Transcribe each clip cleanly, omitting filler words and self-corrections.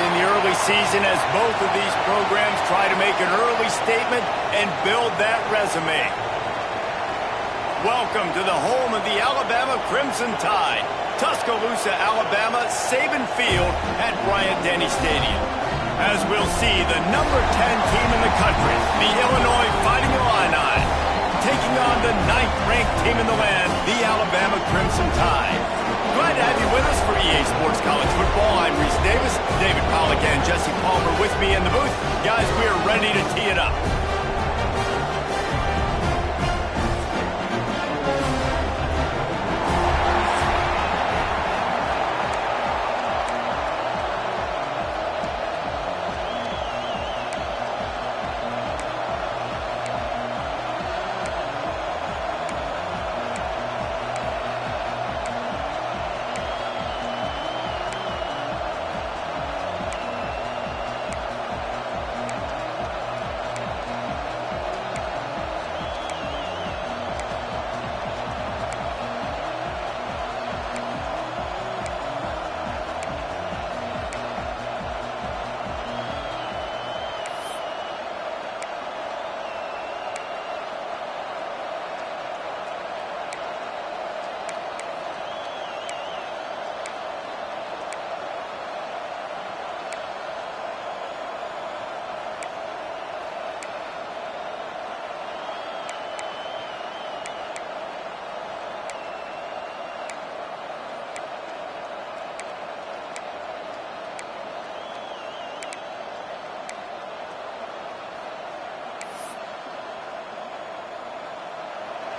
in the early season as both of these programs try to make an early statement and build that resume. Welcome to the home of the Alabama Crimson Tide, Tuscaloosa, Alabama, Saban Field at Bryant-Denny Stadium. As we'll see the number 10 team in the country, the Illinois Fighting Illini, taking on the 9th-ranked team in the land, the Alabama Crimson Tide. Glad to have you with us for EA Sports College Football. I'm Reese Davis, David Pollack and Jesse Palmer with me in the booth. Guys, we are ready to tee it up.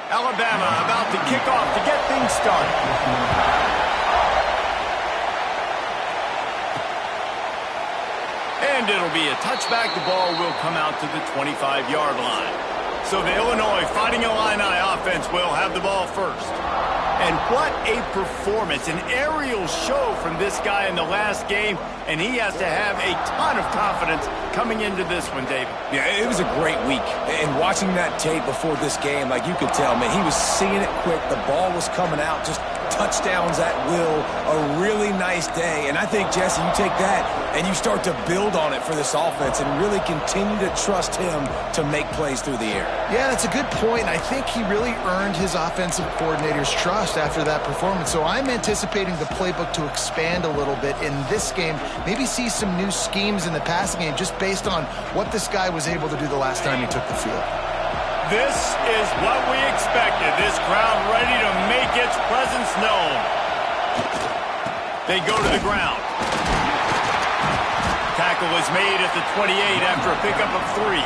Alabama about to kick off to get things started. And it'll be a touchback. The ball will come out to the 25-yard line. So the Illinois Fighting Illini offense will have the ball first. And what a performance, an aerial show from this guy in the last game, and he has to have a ton of confidence coming into this one, David. Yeah, it was a great week. And watching that tape before this game, like you could tell, man, he was seeing it quick. The ball was coming out, just touchdowns at will. A really nice day. And I think, Jesse, you take that and you start to build on it for this offense and really continue to trust him to make plays through the air. Yeah, that's a good point. I think he really earned his offensive coordinator's trust after that performance. So I'm anticipating the playbook to expand a little bit in this game. Maybe see some new schemes in the passing game just based on what this guy was able to do the last time he took the field. This is what we expected. This crowd ready to make its presence known. They go to the ground. Tackle is made at the 28 after a pickup of 3.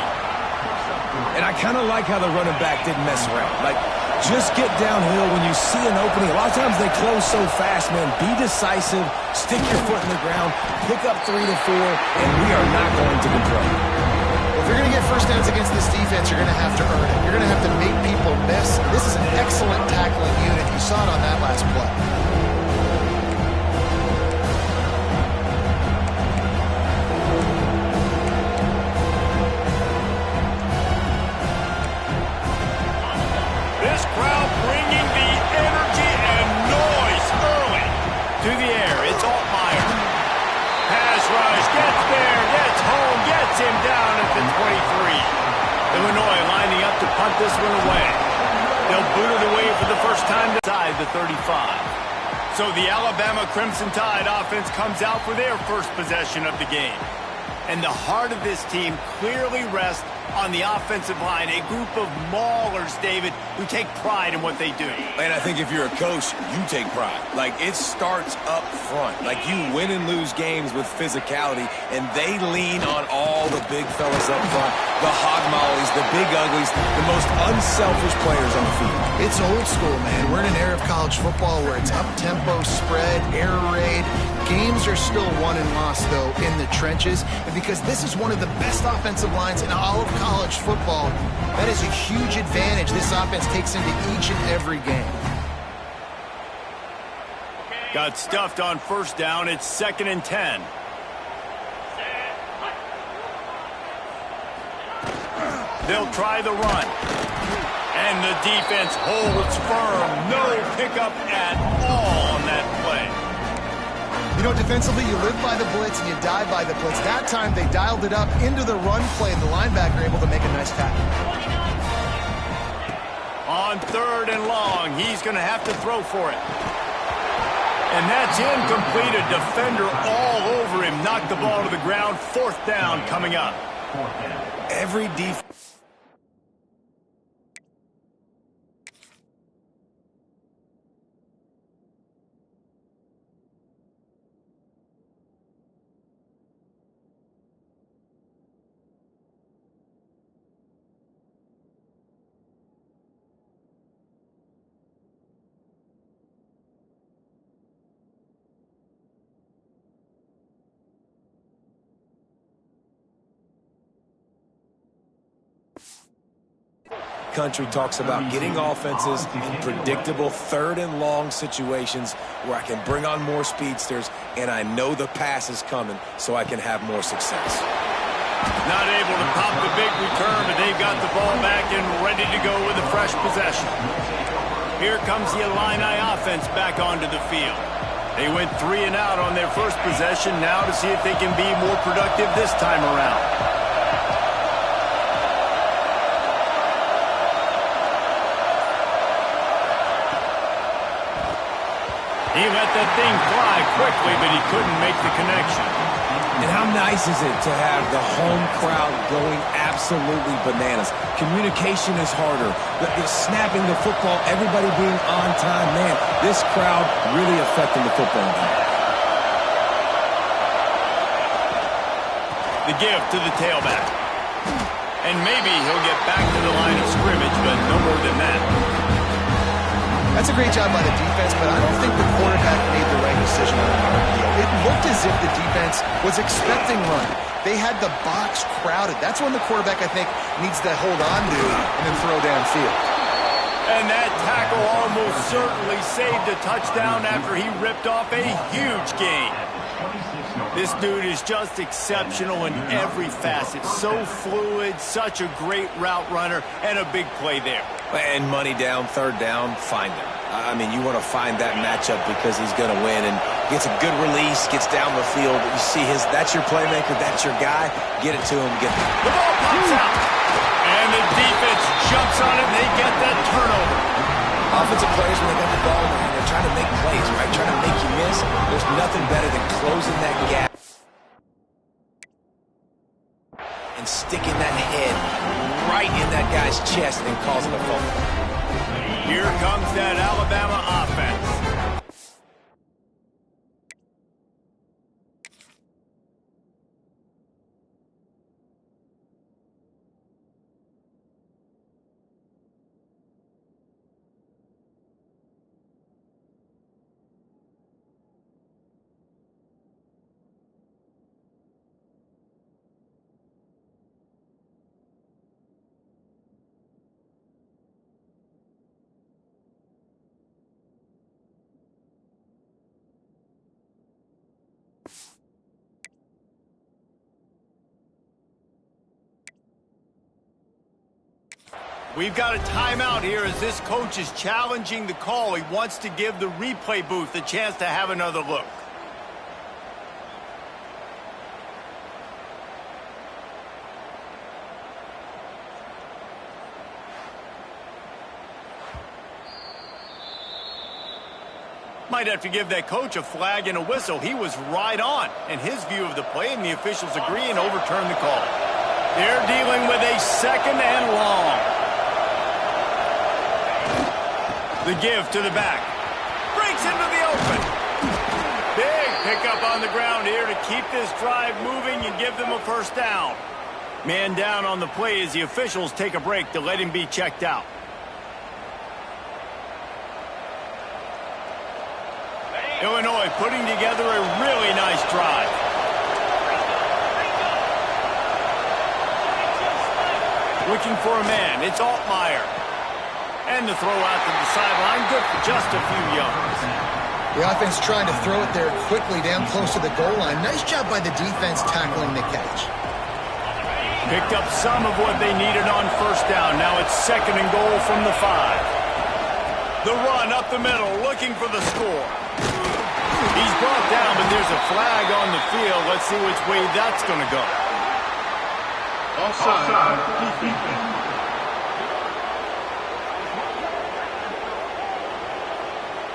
And I kind of like how the running back didn't mess around. Like, just get downhill when you see an opening. A lot of times they close so fast, man. Be decisive, stick your foot in the ground, pick up 3 to 4, and we are not going to complain. If you're going to get first downs against this defense, you're going to have to earn it. You're going to have to make people miss. This is an excellent tackling unit. You saw it on that last play. This crowd bringing the energy and noise early. To the air, it's Altmaier. Pass rush, gets there, gets home, gets him down at the 23. Illinois lining up to punt this one away. They'll boot it away for the first time inside the 35. So the Alabama Crimson Tide offense comes out for their first possession of the game. And the heart of this team clearly rests on the offensive line, a group of maulers, David, who take pride in what they do. And I think if you're a coach, you take pride. Like, it starts up front. Like, you win and lose games with physicality, and they lean on all the big fellas up front, the hog mollies, the big uglies, the most unselfish players on the field. It's old school, man. We're in an era of college football where it's up-tempo, spread, air raid. Games are still won and lost, though, in the trenches. And because this is one of the best offensive lines in all of college football, that is a huge advantage this offense takes into each and every game. Got stuffed on first down. It's 2nd and 10. They'll try the run. And the defense holds firm. No pickup at all on that play. You know, defensively, you live by the blitz and you die by the blitz. That time, they dialed it up into the run play, and the linebacker able to make a nice tackle. On 3rd and long, he's going to have to throw for it. And that's incomplete. A defender all over him. Knocked the ball to the ground. 4th down coming up. Every defense. Country talks about getting offenses in predictable 3rd and long situations where I can bring on more speedsters and I know the pass is coming so I can have more success. Not able to pop the big return, but they've got the ball back and ready to go with a fresh possession. Here comes the Illini offense back onto the field. They went 3 and out on their first possession, now to see if they can be more productive this time around. He let that thing fly quickly, but he couldn't make the connection. And how nice is it to have the home crowd going absolutely bananas? Communication is harder. The snapping the football, everybody being on time. Man, this crowd really affecting the football game. The give to the tailback. And maybe he'll get back to the line of scrimmage, but no more than that. That's a great job by the defense, but I don't think the quarterback made the right decision on the RPO. It looked as if the defense was expecting run. They had the box crowded. That's when the quarterback, I think, needs to hold on to and then throw downfield. And that tackle almost certainly saved a touchdown after he ripped off a huge gain. This dude is just exceptional in every facet. So fluid, such a great route runner, and a big play there. And money down, 3rd down, find him. I mean, you want to find that matchup because he's going to win and gets a good release, gets down the field. You see that's your playmaker, that's your guy. Get it to him, get it. The ball pops out. And the defense jumps on it, and they get that turnover. Offensive players, when they got the ball, man, they're trying to make plays, right? Trying to make you miss. There's nothing better than closing that gap and sticking that head right in that guy's chest and causing a fumble. Here comes that Alabama offense. We've got a timeout here as this coach is challenging the call. He wants to give the replay booth a chance to have another look. Might have to give that coach a flag and a whistle. He was right on in his view of the play, and the officials agree and overturn the call. They're dealing with a 2nd and long. The give to the back. Breaks into the open. Big pickup on the ground here to keep this drive moving and give them a 1st down. Man down on the play as the officials take a break to let him be checked out. Illinois putting together a really nice drive. Looking for a man. It's Altmaier. And the throw out to the sideline, good for just a few yards. The offense trying to throw it there quickly down close to the goal line. Nice job by the defense tackling the catch. Picked up some of what they needed on 1st down. Now it's 2nd and goal from the 5. The run up the middle, looking for the score. He's brought down, but there's a flag on the field. Let's see which way that's going to go. Offside. Defense.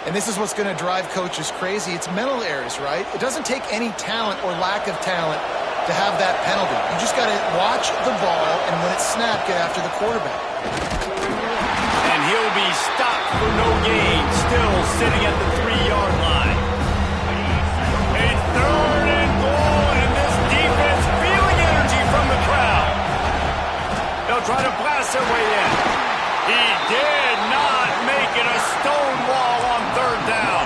And this is what's going to drive coaches crazy. It's mental errors, right? It doesn't take any talent or lack of talent to have that penalty. You just got to watch the ball, and when it's snapped, get after the quarterback. And he'll be stopped for no gain, still sitting at the 3-yard line. A 3rd and goal, and this defense feeling energy from the crowd. They'll try to blast their way in. He did not make it a stone wall on 3rd down.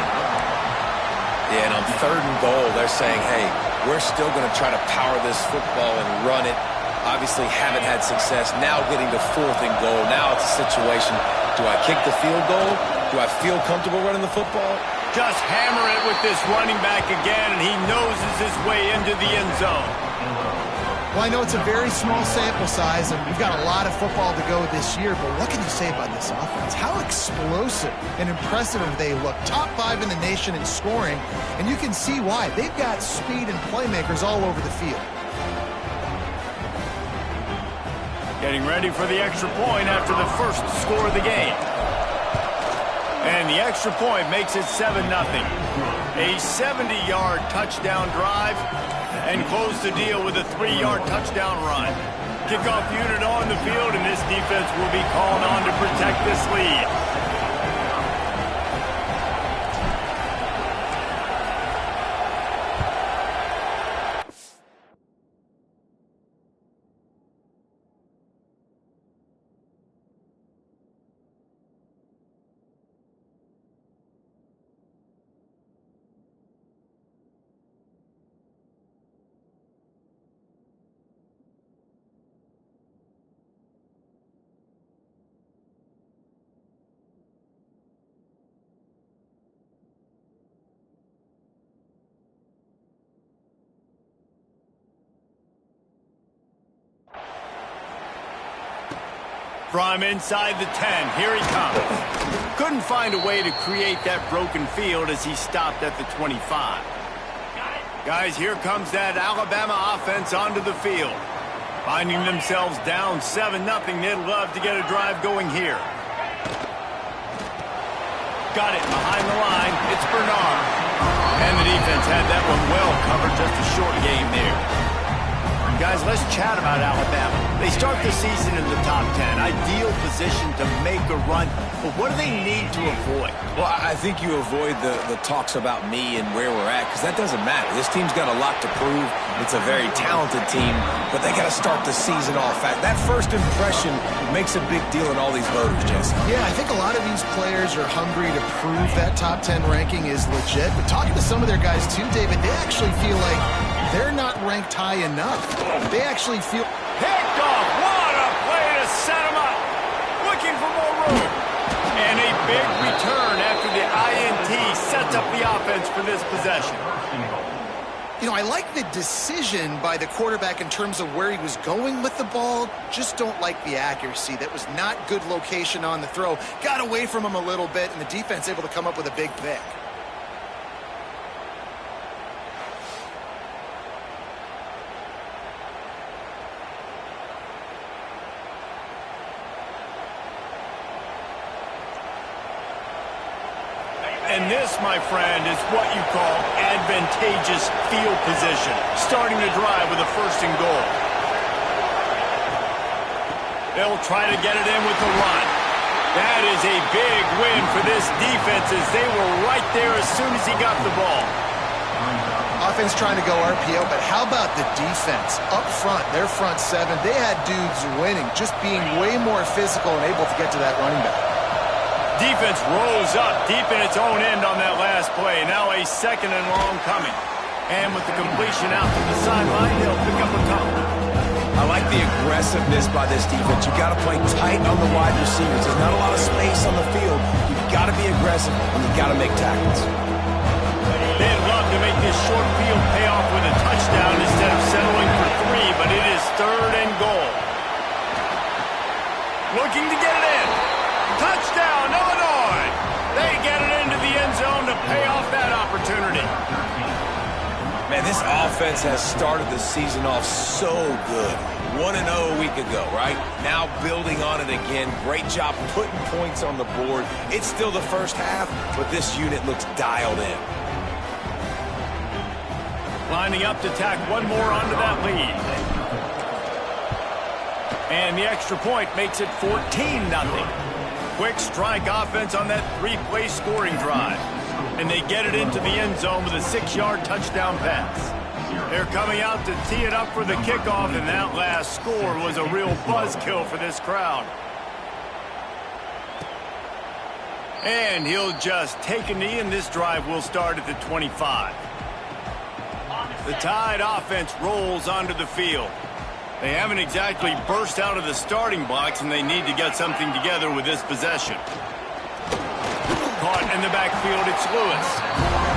Yeah, and on 3rd and goal, they're saying, hey, we're still going to try to power this football and run it. Obviously haven't had success. Now getting to 4th and goal. Now it's a situation, do I kick the field goal? Do I feel comfortable running the football? Just hammer it with this running back again, and he noses his way into the end zone. Well, I know it's a very small sample size, and we've got a lot of football to go this year, but what can you say about this offense? How explosive and impressive they look. Top 5 in the nation in scoring, and you can see why. They've got speed and playmakers all over the field. Getting ready for the extra point after the first score of the game. And the extra point makes it 7-0. A 70-yard touchdown drive, and close the deal with a 3-yard touchdown run. Kickoff unit on the field, and this defense will be called on to protect this lead. From inside the 10, here he comes. Couldn't find a way to create that broken field as he stopped at the 25. Guys, here comes that Alabama offense onto the field. Finding themselves down 7-0, they'd love to get a drive going here. Got it behind the line. It's Bernard. And the defense had that one well covered, just a short game there. Guys, let's chat about Alabama. They start the season in the top 10. Ideal position to make a run. But what do they need to avoid? Well, I think you avoid the talks about me and where we're at, because that doesn't matter. This team's got a lot to prove. It's a very talented team, but they got to start the season off fast. That first impression makes a big deal in all these voters, Jesse. Yeah, I think a lot of these players are hungry to prove that top 10 ranking is legit. But talking to some of their guys too, David, they actually feel like they're not ranked high enough. They actually feel... Picked off. What a play to set him up. Looking for more room. And a big return after the INT sets up the offense for this possession. You know, I like the decision by the quarterback in terms of where he was going with the ball. Just don't like the accuracy. That was not good location on the throw. Got away from him a little bit, and the defense able to come up with a big pick. And this, my friend, is what you call advantageous field position. Starting the drive with a 1st and goal. They'll try to get it in with the run. That is a big win for this defense as they were right there as soon as he got the ball. Offense trying to go RPO, but how about the defense? Up front, their front 7, they had dudes winning, just being way more physical and able to get to that running back. Defense rolls up deep in its own end on that last play. Now a 2nd and long coming. And with the completion out to the sideline, they'll pick up a couple. I like the aggressiveness by this defense. You've got to play tight on the wide receivers. There's not a lot of space on the field. You've got to be aggressive, and you've got to make tackles. They'd love to make this short field pay off with a touchdown instead of settling for 3, but it is 3rd and goal. Looking to get it in. Touchdown, Illinois! They get it into the end zone to pay off that opportunity. Man, this offense has started the season off so good. 1-0 a week ago, right? Now building on it again. Great job putting points on the board. It's still the first half, but this unit looks dialed in. Lining up to tack one more onto that lead. And the extra point makes it 14-0. Quick strike offense on that three-play scoring drive. And they get it into the end zone with a 6-yard touchdown pass. They're coming out to tee it up for the kickoff, and that last score was a real buzzkill for this crowd. And he'll just take a knee, and this drive will start at the 25. The Tide offense rolls onto the field. They haven't exactly burst out of the starting blocks, and they need to get something together with this possession. Caught in the backfield, it's Lewis.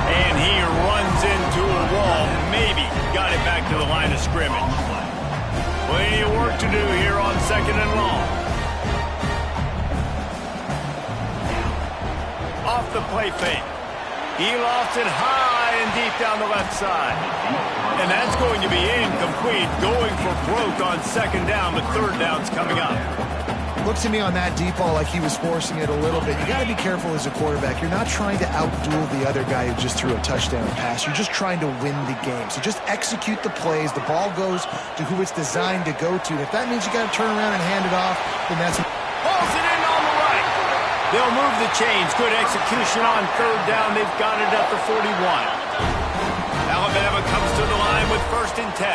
And he runs into a wall. Maybe got it back to the line of scrimmage. Plenty of work to do here on 2nd and long. Off the play fake. He lofts it high and deep down the left side. And that's going to be incomplete, going for broke on 2nd down, but 3rd down's coming up. Looks to me on that deep ball like he was forcing it a little bit. You got to be careful as a quarterback. You're not trying to outduel the other guy who just threw a touchdown pass. You're just trying to win the game. So just execute the plays. The ball goes to who it's designed to go to. And if that means you got to turn around and hand it off, then that's... Pulls it in on the right. They'll move the chains. Good execution on 3rd down. They've got it at the 41. Alabama comes to the line with 1st and 10.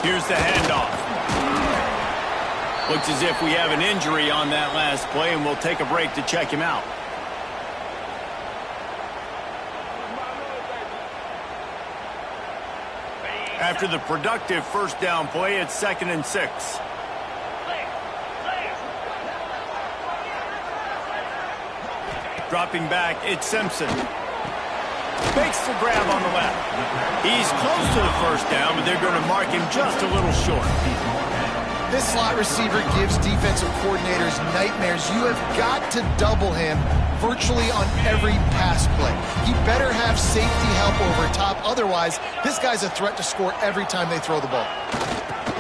Here's the handoff. Looks as if we have an injury on that last play, and we'll take a break to check him out. After the productive 1st down play, it's 2nd and 6. Dropping back, it's Simpson. Fakes the grab on the left. He's close to the 1st down, but they're going to mark him just a little short. This slot receiver gives defensive coordinators nightmares. You have got to double him virtually on every pass play. He better have safety help over top. Otherwise, this guy's a threat to score every time they throw the ball.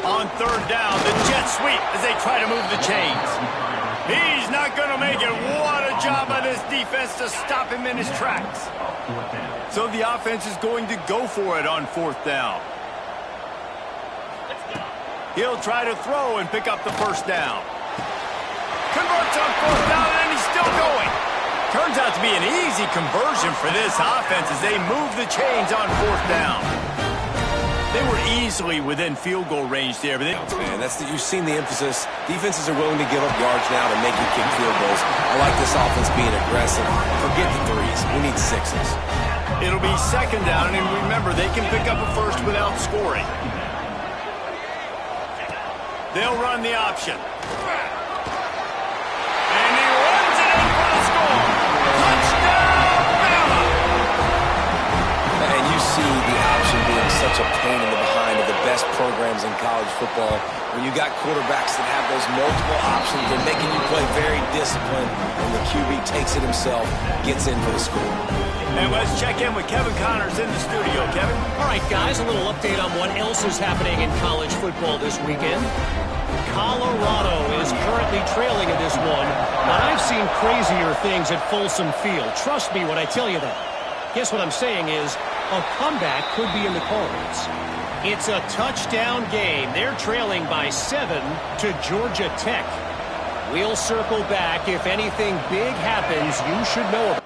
On 3rd down, the jet sweep as they try to move the chains. He's not going to make it. What a job by this defense to stop him in his tracks. So the offense is going to go for it on 4th down. He'll try to throw and pick up the 1st down. Converts on 4th down, and he's still going. Turns out to be an easy conversion for this offense as they move the chains on 4th down. They were easily within field goal range there. But Man, you've seen the emphasis. Defenses are willing to give up yards now to make you kick field goals. I like this offense being aggressive. Forget the threes. We need 6s. It'll be 2nd down, and remember, they can pick up a 1st without scoring. They'll run the option. And he runs it in for the score. Touchdown, Bama! And you see the option being such a pain in the behind of the best programs in college football. When you got quarterbacks that have those multiple options, they're making you play very disciplined, and the QB takes it himself, gets in for the score. And let's check in with Kevin Connors in the studio. Kevin? All right, guys, a little update on what else is happening in college football this weekend. Colorado is currently trailing in this one, but I've seen crazier things at Folsom Field. Trust me when I tell you that. Guess what I'm saying is a comeback could be in the cards. It's a touchdown game. They're trailing by 7 to Georgia Tech. We'll circle back. If anything big happens, you should know about it.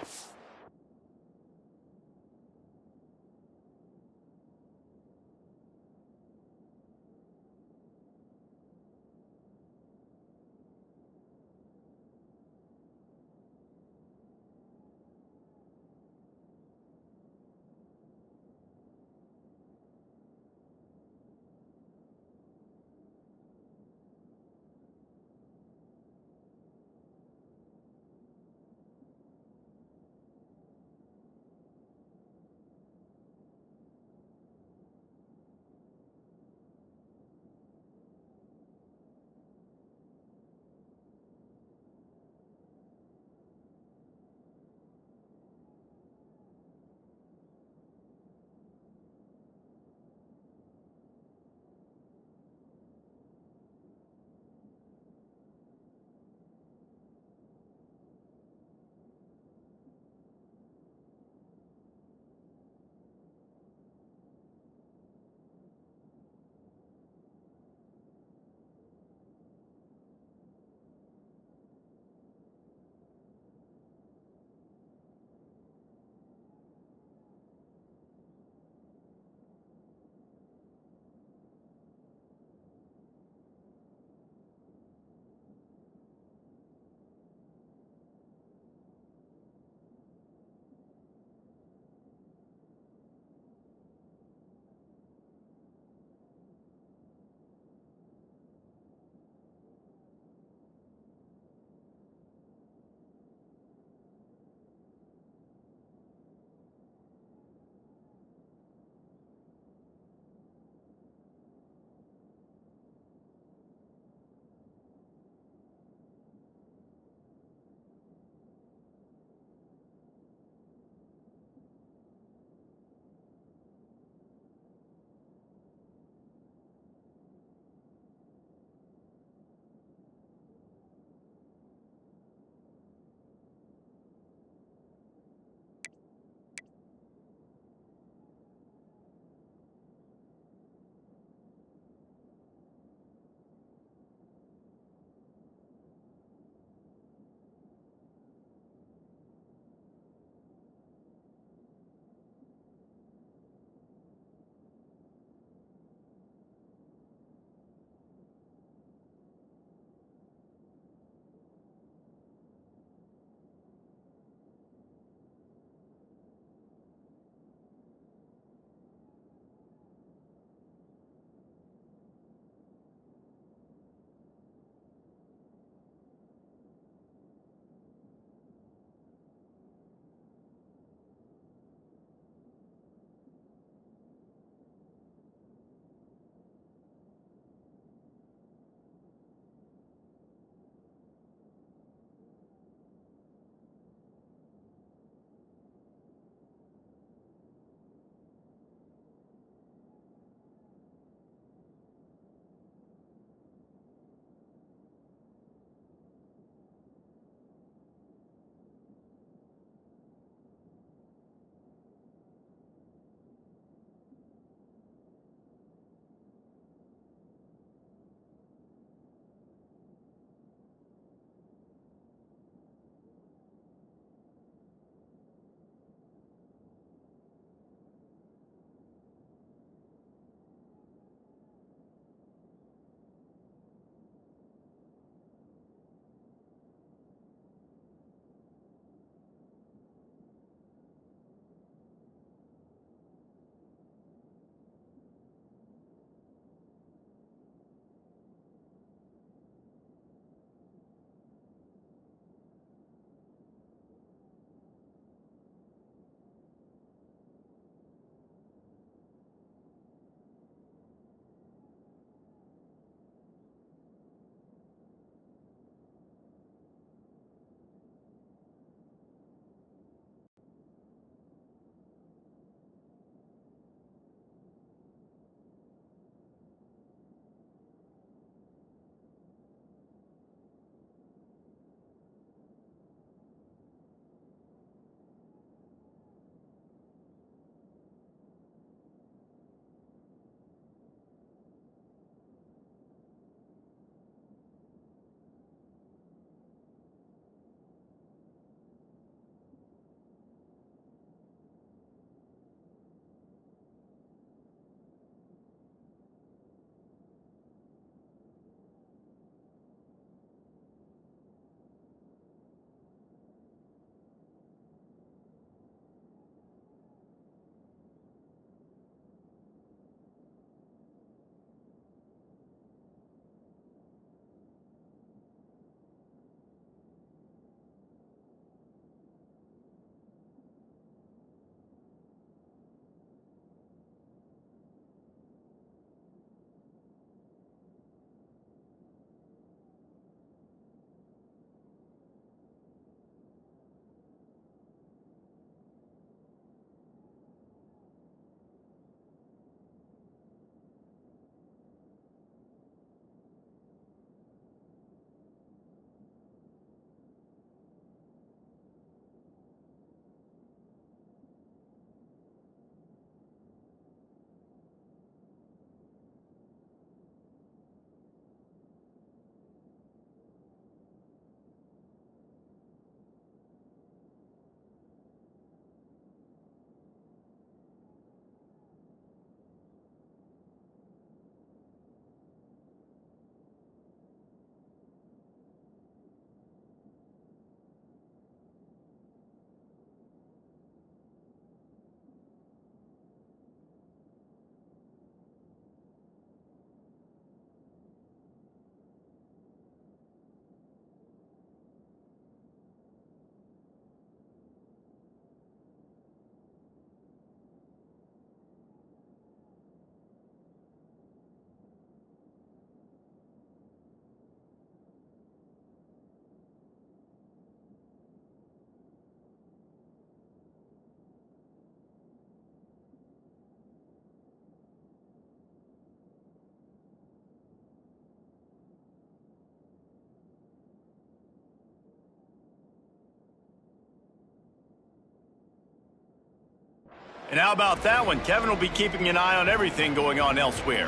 And how about that one? Kevin will be keeping an eye on everything going on elsewhere.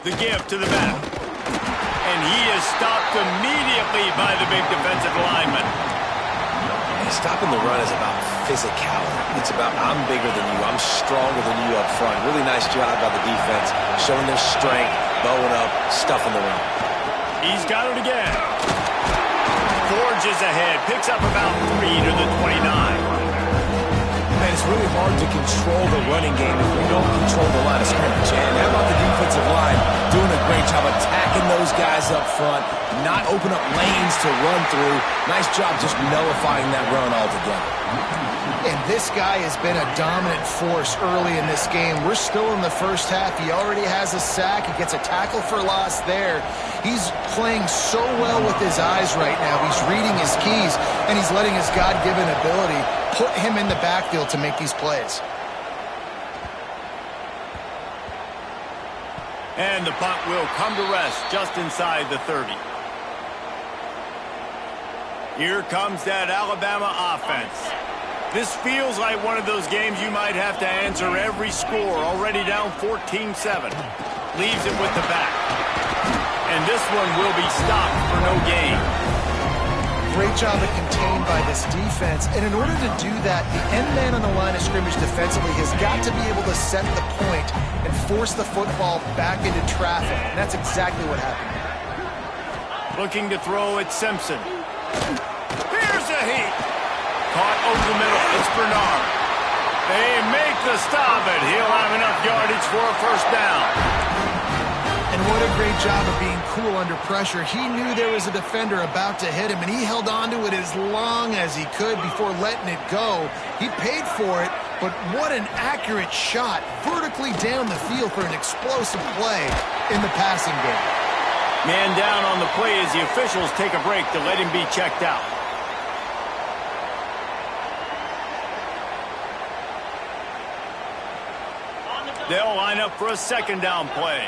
The give to the back. And he is stopped immediately by the big defensive lineman. Stopping the run is about physicality. It's about I'm bigger than you, I'm stronger than you up front. Really nice job by the defense, showing their strength, bowing up, stuffing the run. He's got it again. Forges ahead, picks up about 3 to the 29. Man, it's really hard to control the running game if we don't control the line of scrimmage. And how about the defensive line doing a great job attacking those guys up front, not open up lanes to run through. Nice job just nullifying that run altogether. And this guy has been a dominant force early in this game. We're still in the first half. He already has a sack. He gets a tackle for loss there. He's playing so well with his eyes right now. He's reading his keys, and he's letting his God-given ability put him in the backfield to make these plays. And the punt will come to rest just inside the 30. Here comes that Alabama offense. This feels like one of those games you might have to answer every score. Already down 14-7. Leaves it with the back. And this one will be stopped for no gain. Great job at contained by this defense. And in order to do that, the end man on the line of scrimmage defensively has got to be able to set the point and force the football back into traffic. And that's exactly what happened. Looking to throw at Simpson. Here's a heat. Caught over the middle. It's Bernard. They make the stop, and he'll have enough yardage for a first down. And what a great job of being cool under pressure. He knew there was a defender about to hit him, and he held on to it as long as he could before letting it go. He paid for it, but what an accurate shot vertically down the field for an explosive play in the passing game. Man down on the play as the officials take a break to let him be checked out. They'll line up for a second down play.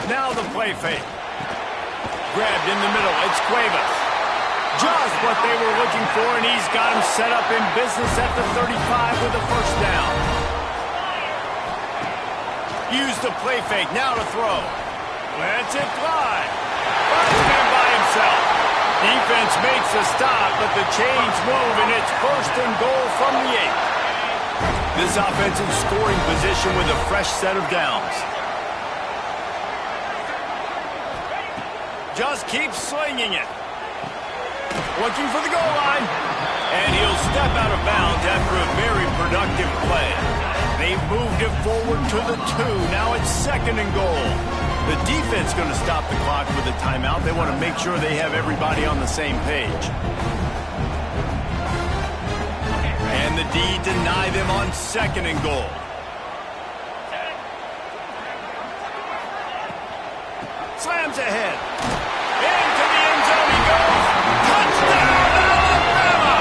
Now the play fake. Grabbed in the middle. It's Cuevas. Just what they were looking for, and he's got him set up in business at the 35 with a first down. Use the play fake. Now to throw. Lets it fly. Stand by himself. Defense makes a stop, but the chains move, and it's first and goal from the 8. This offensive scoring position with a fresh set of downs. Just keep slinging it. Looking for the goal line. And he'll step out of bounds after a very productive play. They've moved it forward to the 2. Now it's second and goal. The defense going to stop the clock with a timeout. They want to make sure they have everybody on the same page. And the D deny them on second and goal. Slams ahead. Into the end zone he goes. Touchdown, Alabama!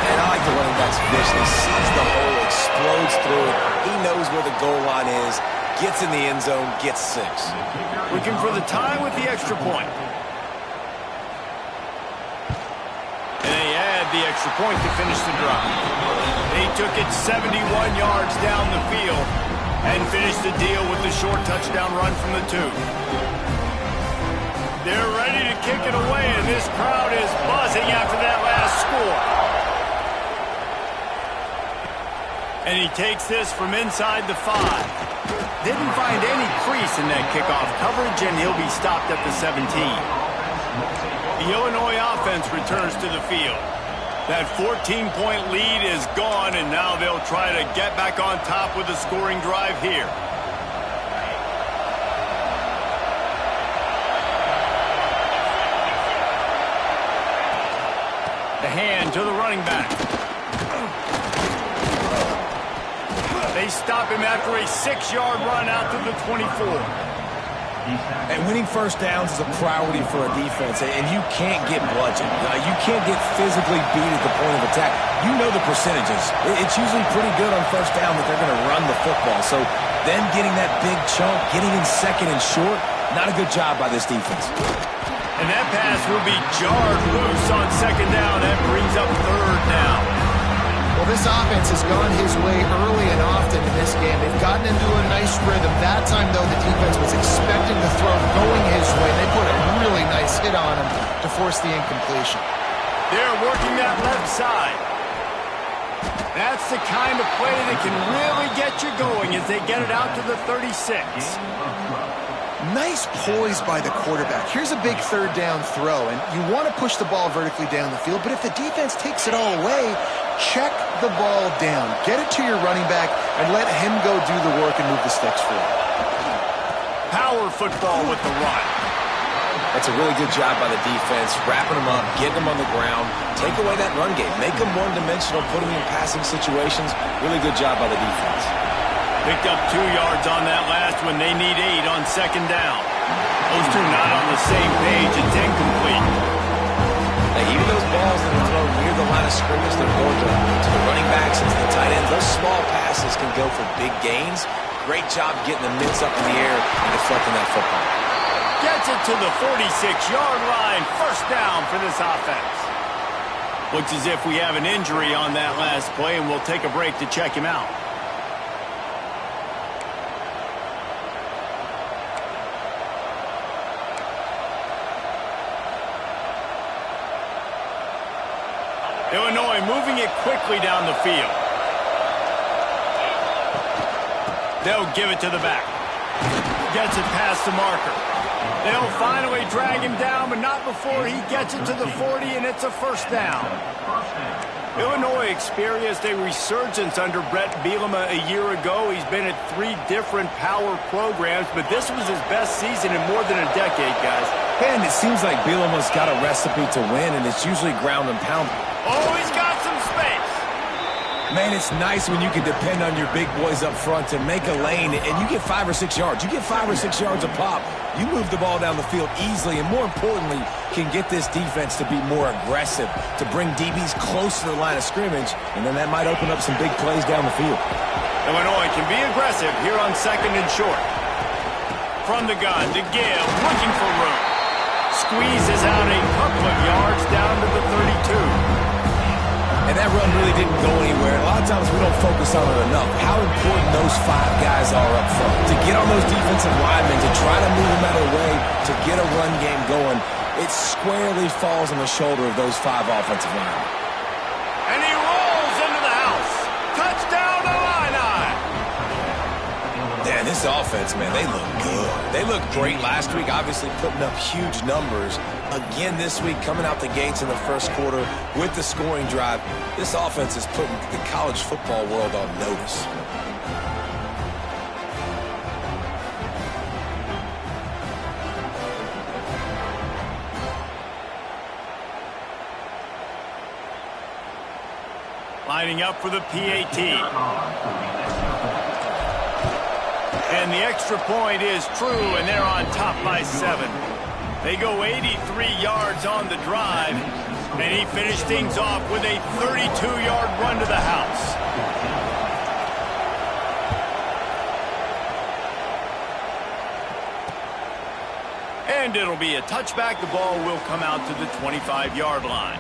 And I like the running back's vision. He sees the hole, explodes through it. He knows where the goal line is. Gets in the end zone, gets 6. Looking for the tie with the extra point. And they add the extra point to finish the drive. They took it 71 yards down the field and finished the deal with the short touchdown run from the 2. They're ready to kick it away, and this crowd is buzzing after that last score. And he takes this from inside the 5. Didn't find any crease in that kickoff coverage, and he'll be stopped at the 17. The Illinois offense returns to the field. That 14-point lead is gone, and now they'll try to get back on top with a scoring drive here. The hand to the running back. They stop him after a 6-yard run out to the 24. And winning first downs is a priority for a defense, and you can't get bludgeoned. You can't get physically beat at the point of attack. You know the percentages. It's usually pretty good on first down that they're going to run the football. So then getting that big chunk, getting in second and short, Not a good job by this defense. And that pass will be jarred loose on second down. That brings up third down. Well, this offense has gone his way early and often in this game. They've gotten into a nice rhythm. That time, though, the defense was expecting the throw going his way. They put a really nice hit on him to force the incompletion. They're working that left side. That's the kind of play that can really get you going as they get it out to the 36. Nice poise by the quarterback. Here's a big third down throw, and you want to push the ball vertically down the field, but if the defense takes it all away, check the ball down. Get it to your running back and let him go do the work and move the sticks for you. Power football with the run. That's a really good job by the defense, wrapping them up, getting them on the ground, take away that run game, make them one-dimensional, put them in passing situations. Really good job by the defense. Picked up 2 yards on that last one. They need 8 on second down. Those two not on the same page. It's incomplete. Now, even those balls that are thrown near the line of scrimmage, they're going to the running backs and to the tight ends. Those small passes can go for big gains. Great job getting the mitts up in the air and deflecting that football. Gets it to the 46-yard line. First down for this offense. Looks as if we have an injury on that last play, and we'll take a break to check him out. Illinois moving it quickly down the field. They'll give it to the back. Gets it past the marker. They'll finally drag him down, but not before he gets it to the 40, and it's a first down. Illinois experienced a resurgence under Brett Bielema a year ago. He's been at 3 different power programs, but this was his best season in more than a decade, guys. And it seems like Bielema's got a recipe to win, and it's usually ground and pound. Oh, he's got some space. Man, it's nice when you can depend on your big boys up front to make a lane, and you get 5 or 6 yards. You get 5 or 6 yards a pop. You move the ball down the field easily, and more importantly, can get this defense to be more aggressive, to bring DBs close to the line of scrimmage, and then that might open up some big plays down the field. Illinois can be aggressive here on second and short. From the gun to Gill, looking for room. Squeezes out a couple of yards down to the 32. And that run really didn't go anywhere. A lot of times we don't focus on it enough. How important those 5 guys are up front. To get on those defensive linemen, to try to move them out of the way, to get a run game going, it squarely falls on the shoulder of those 5 offensive linemen. And he rolls into the house. Touchdown, Illini! Man, this offense, man, they look good. They looked great last week, obviously putting up huge numbers. Again this week, coming out the gates in the first quarter with the scoring drive. This offense is putting the college football world on notice. Lining up for the PAT. And the extra point is true, and they're on top by 7. They go 83 yards on the drive, and he finished things off with a 32-yard run to the house. And it'll be a touchback. The ball will come out to the 25-yard line.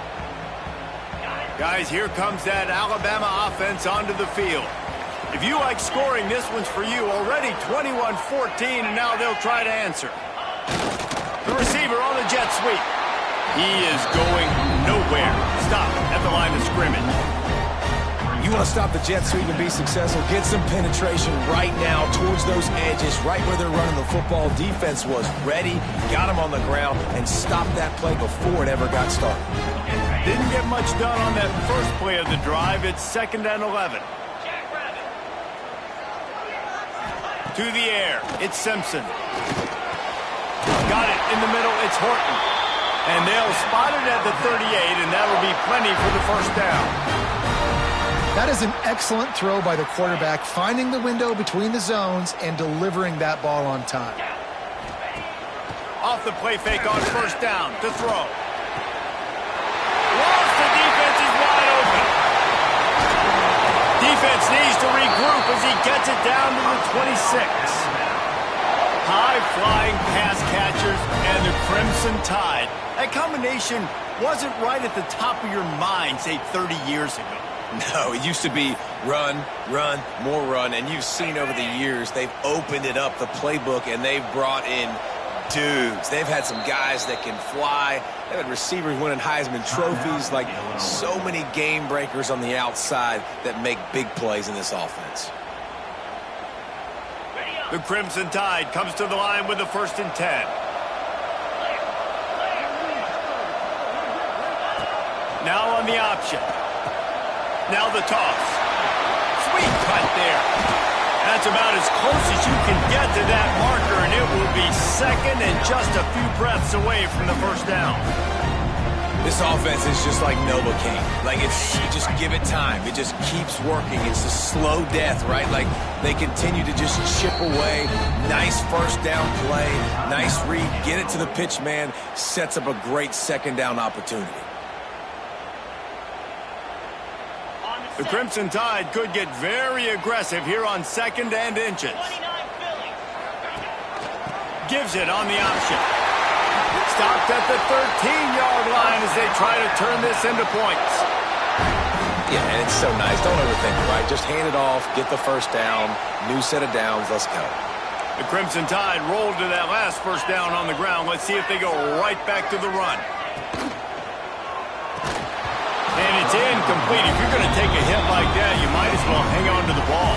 Guys, here comes that Alabama offense onto the field. If you like scoring, this one's for you. Already 21-14, and now they'll try to answer. The receiver on the jet sweep. He is going nowhere. Stop at the line of scrimmage. You want to stop the jet sweep and be successful, get some penetration right now towards those edges, right where they're running the football. Defense was ready, got him on the ground, and stopped that play before it ever got started. Didn't get much done on that first play of the drive. It's 2nd and 11. To the air. It's Simpson. Got it in the middle. It's Horton. And they'll spot it at the 38, and that'll be plenty for the first down. That is an excellent throw by the quarterback, finding the window between the zones and delivering that ball on time. Off the play fake on first down to throw. Lost, the defense is wide open. Defense needs to regroup as he gets it down to the 26. high-flying pass catchers and the Crimson Tide. That combination wasn't right at the top of your mind, say, 30 years ago. No, it used to be run, run, more run, and you've seen over the years they've opened it up, the playbook, and they've brought in dudes. They've had some guys that can fly. They've had receivers winning Heisman trophies, like so many game breakers on the outside that make big plays in this offense. The Crimson Tide comes to the line with the 1st and 10. Now on the option. Now the toss. Sweet cut there. That's about as close as you can get to that marker, and it will be second and just a few breaths away from the 1st down. This offense is just like Novocaine. Like, you just give it time. It just keeps working. It's a slow death, right? Like, they continue to just chip away. Nice 1st down play. Nice read. Get it to the pitch man. Sets up a great 2nd down opportunity. The Crimson Tide could get very aggressive here on 2nd and inches. Gives it on the option. Stopped at the 13-yard line as they try to turn this into points. Yeah, and it's so nice. Don't overthink it, right? Just hand it off, get the 1st down, new set of downs, let's go. The Crimson Tide rolled to that last 1st down on the ground. Let's see if they go right back to the run. And it's incomplete. If you're going to take a hit like that, you might as well hang on to the ball.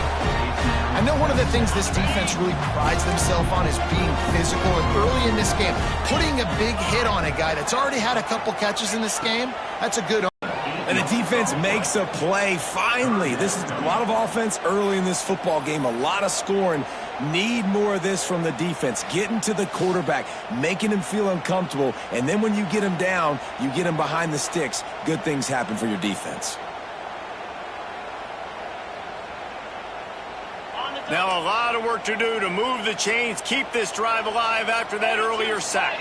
I know one of the things this defense really prides themselves on is being physical, and early in this game, putting a big hit on a guy that's already had a couple catches in this game, that's a good. And the defense makes a play, finally. This is a lot of offense early in this football game, a lot of scoring. Need more of this from the defense. Getting to the quarterback, making him feel uncomfortable, and then when you get him down, you get him behind the sticks. Good things happen for your defense. Now a lot of work to do to move the chains, keep this drive alive after that earlier sack.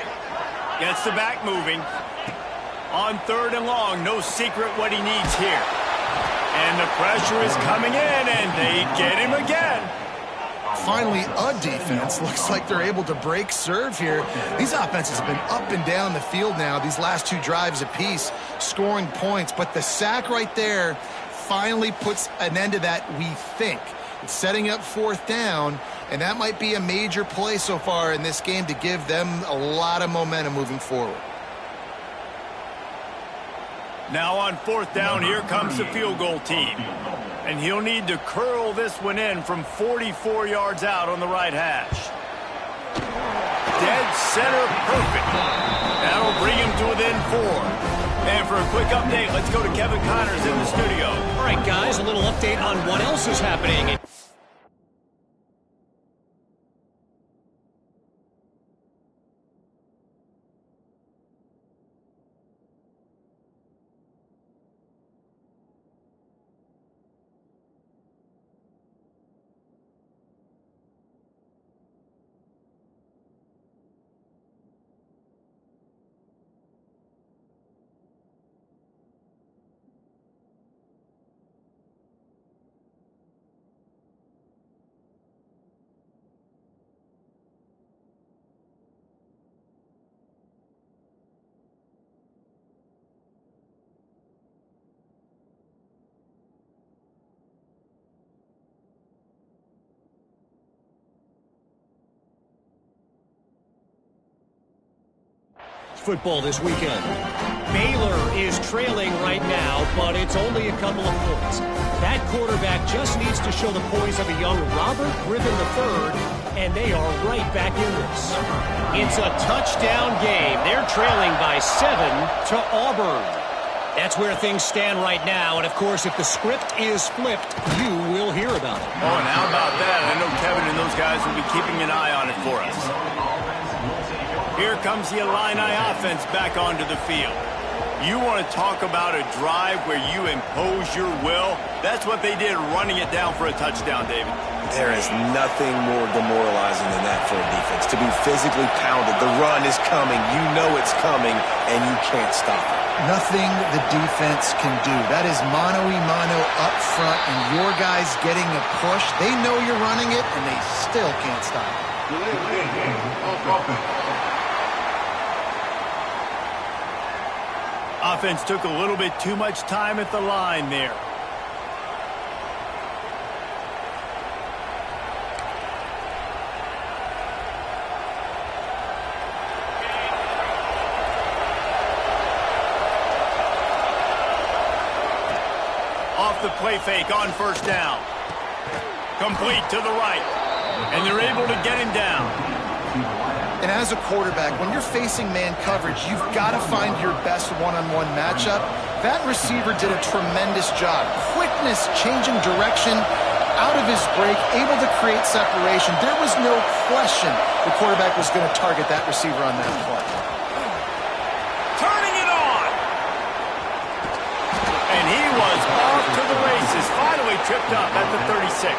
Gets the back moving. On 3rd and long, no secret what he needs here. And the pressure is coming in, and they get him again. Finally, a defense. Looks like they're able to break serve here. These offenses have been up and down the field now, these last 2 drives apiece, scoring points. But the sack right there finally puts an end to that, we think. It's setting up 4th down, and that might be a major play so far in this game to give them a lot of momentum moving forward. Now on 4th down, here comes the field goal team. And he'll need to curl this one in from 44 yards out on the right hash. Dead center perfect. That'll bring him to within 4. And for a quick update, let's go to Kevin Connors in the studio. All right, guys, a little update on what else is happening. Football this weekend. Baylor is trailing right now, but it's only a couple of points. That quarterback just needs to show the poise of a young Robert Griffin III, and they are right back in this. It's a touchdown game. They're trailing by 7 to Auburn. That's where things stand right now, and of course, if the script is flipped, you will hear about it. Oh, and how about that? I know Kevin and those guys will be keeping an eye on it for us. Here comes the Illini offense back onto the field. You want to talk about a drive where you impose your will? That's what they did, running it down for a touchdown, David. There is nothing more demoralizing than that for a defense. To be physically pounded, the run is coming, you know it's coming, and you can't stop it. Nothing the defense can do. That is mano-a-mano up front, and your guys getting a push. They know you're running it, and they still can't stop it. Offense took a little bit too much time at the line there. Off the play fake on first down. Complete to the right. And they're able to get him down. And as a quarterback, when you're facing man coverage, you've got to find your best one-on-one matchup. That receiver did a tremendous job. Quickness, changing direction, out of his break, able to create separation. There was no question the quarterback was going to target that receiver on that play. Turning it on! And he was off to the races, finally tripped up at the 36.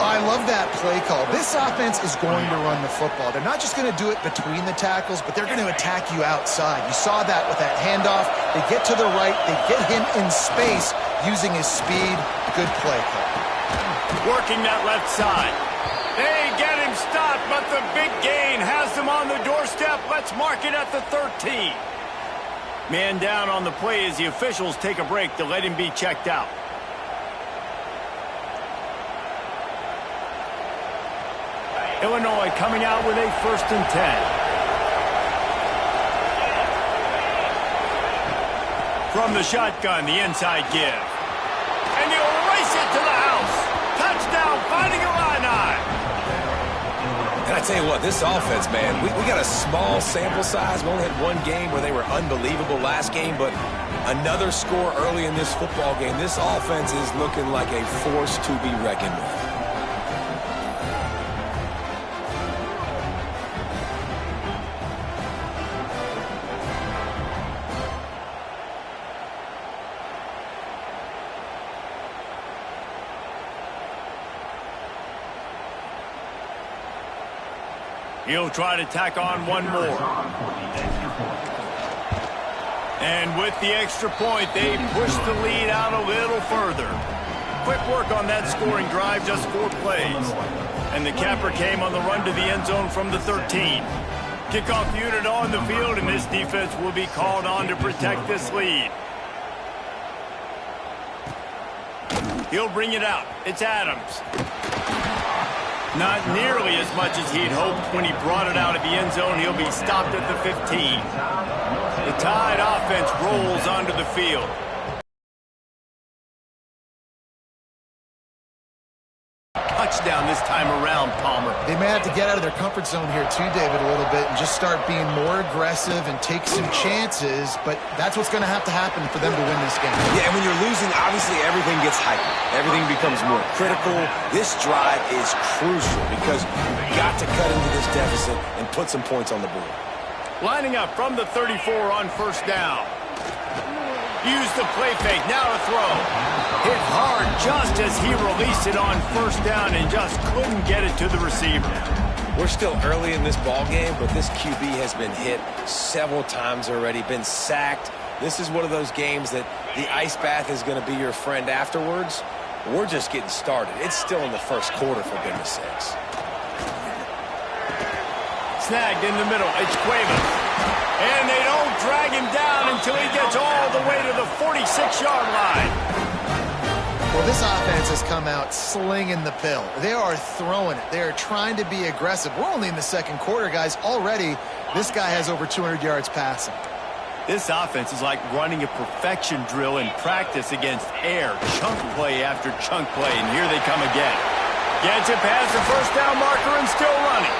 I love that play call. This offense is going to run the football. They're not just going to do it between the tackles, but they're going to attack you outside. You saw that with that handoff. They get to the right. They get him in space using his speed. Good play call. Working that left side. They get him stopped, but the big gain has them on the doorstep. Let's mark it at the 13. Man down on the play as the officials take a break to let him be checked out. Illinois coming out with a 1st and 10. From the shotgun, the inside give. And he'll race it to the house. Touchdown, Fighting Illini. And I tell you what, this offense, man, we got a small sample size. We only had one game where they were unbelievable last game, but another score early in this football game. This offense is looking like a force to be reckoned with. He'll try to tack on one more. And with the extra point, they push the lead out a little further. Quick work on that scoring drive, just 4 plays. And the capper came on the run to the end zone from the 13. Kickoff unit on the field, and this defense will be called on to protect this lead. He'll bring it out. It's Adams. Not nearly as much as he'd hoped when he brought it out of the end zone. He'll be stopped at the 15. The Tide offense rolls onto the field. Touchdown this time around, Palmer. They may have to get out of their comfort zone here too, David, a little bit and just start being more aggressive and take some chances, but that's what's going to happen for them to win this game. Yeah, and when you're losing, obviously everything gets heightened. Everything becomes more critical. This drive is crucial because you've got to cut into this deficit and put some points on the board. Lining up from the 34 on first down. Use the play fake, now to throw. Hit hard just as he released it on first down and just couldn't get it to the receiver. We're still early in this ball game, but this QB has been hit several times already, been sacked. This is one of those games that the ice bath is going to be your friend afterwards. We're just getting started. It's still in the first quarter, for goodness sakes. Snagged in the middle, it's Cuevas. And they don't drag him down until he gets all the way to the 46-yard line. Well, this offense has come out slinging the pill. They are throwing it. They are trying to be aggressive. We're only in the second quarter, guys. Already, this guy has over 200 yards passing. This offense is like running a perfection drill in practice against air. Chunk play after chunk play, and here they come again. Gets it past the first down marker and still running.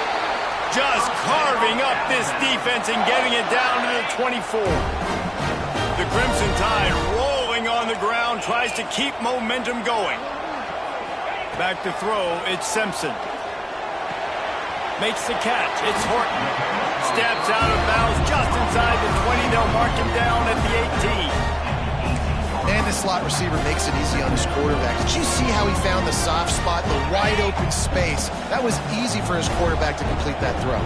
Just carving up this defense and getting it down to the 24. The Crimson Tide rolling on the ground, tries to keep momentum going. Back to throw, it's Simpson. Makes the catch, it's Horton. Steps out of bounds just inside the 20. They'll mark him down at the 18. And the slot receiver makes it easy on his quarterback. Did you see how he found the soft spot, the wide open space? That was easy for his quarterback to complete that throw.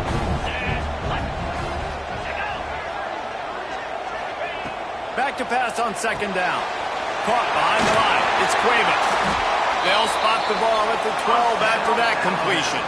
Back to pass on second down. Caught behind the line. It's Cuevas. They'll spot the ball at the 12 after that completion.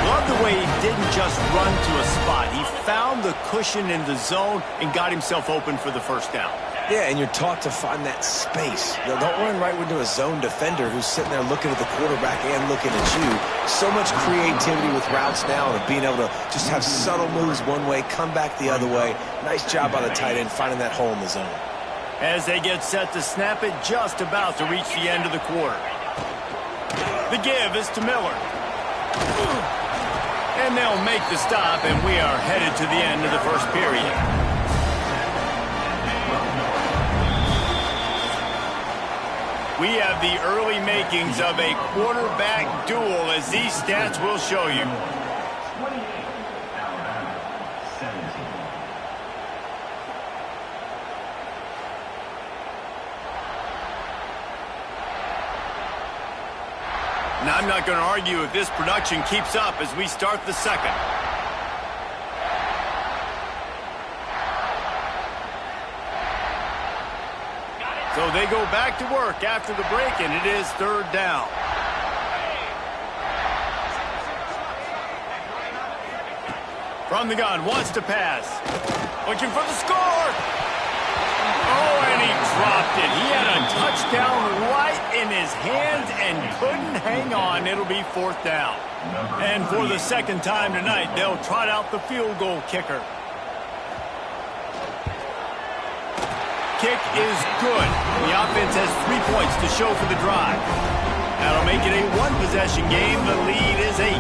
Love the way he didn't just run to a spot. He found the cushion in the zone and got himself open for the first down. Yeah, and you're taught to find that space. Don't run right into a zone defender who's sitting there looking at the quarterback and looking at you. So much creativity with routes now and being able to just have subtle moves one way, come back the other way. Nice job by the tight end finding that hole in the zone. As they get set to snap it, just about to reach the end of the quarter. The give is to Miller. And they'll make the stop, and we are headed to the end of the first period. We have the early makings of a quarterback duel, as these stats will show you. Now, I'm not going to argue if this production keeps up as we start the second. So they go back to work after the break, and it is third down. From the gun, wants to pass. Looking for the score. Oh, and he dropped it. He had a touchdown right in his hands and couldn't hang on. It'll be fourth down. And for the second time tonight, they'll trot out the field goal kicker. Kick is good. The offense has 3 points to show for the drive. That'll make it a one-possession game. The lead is 8.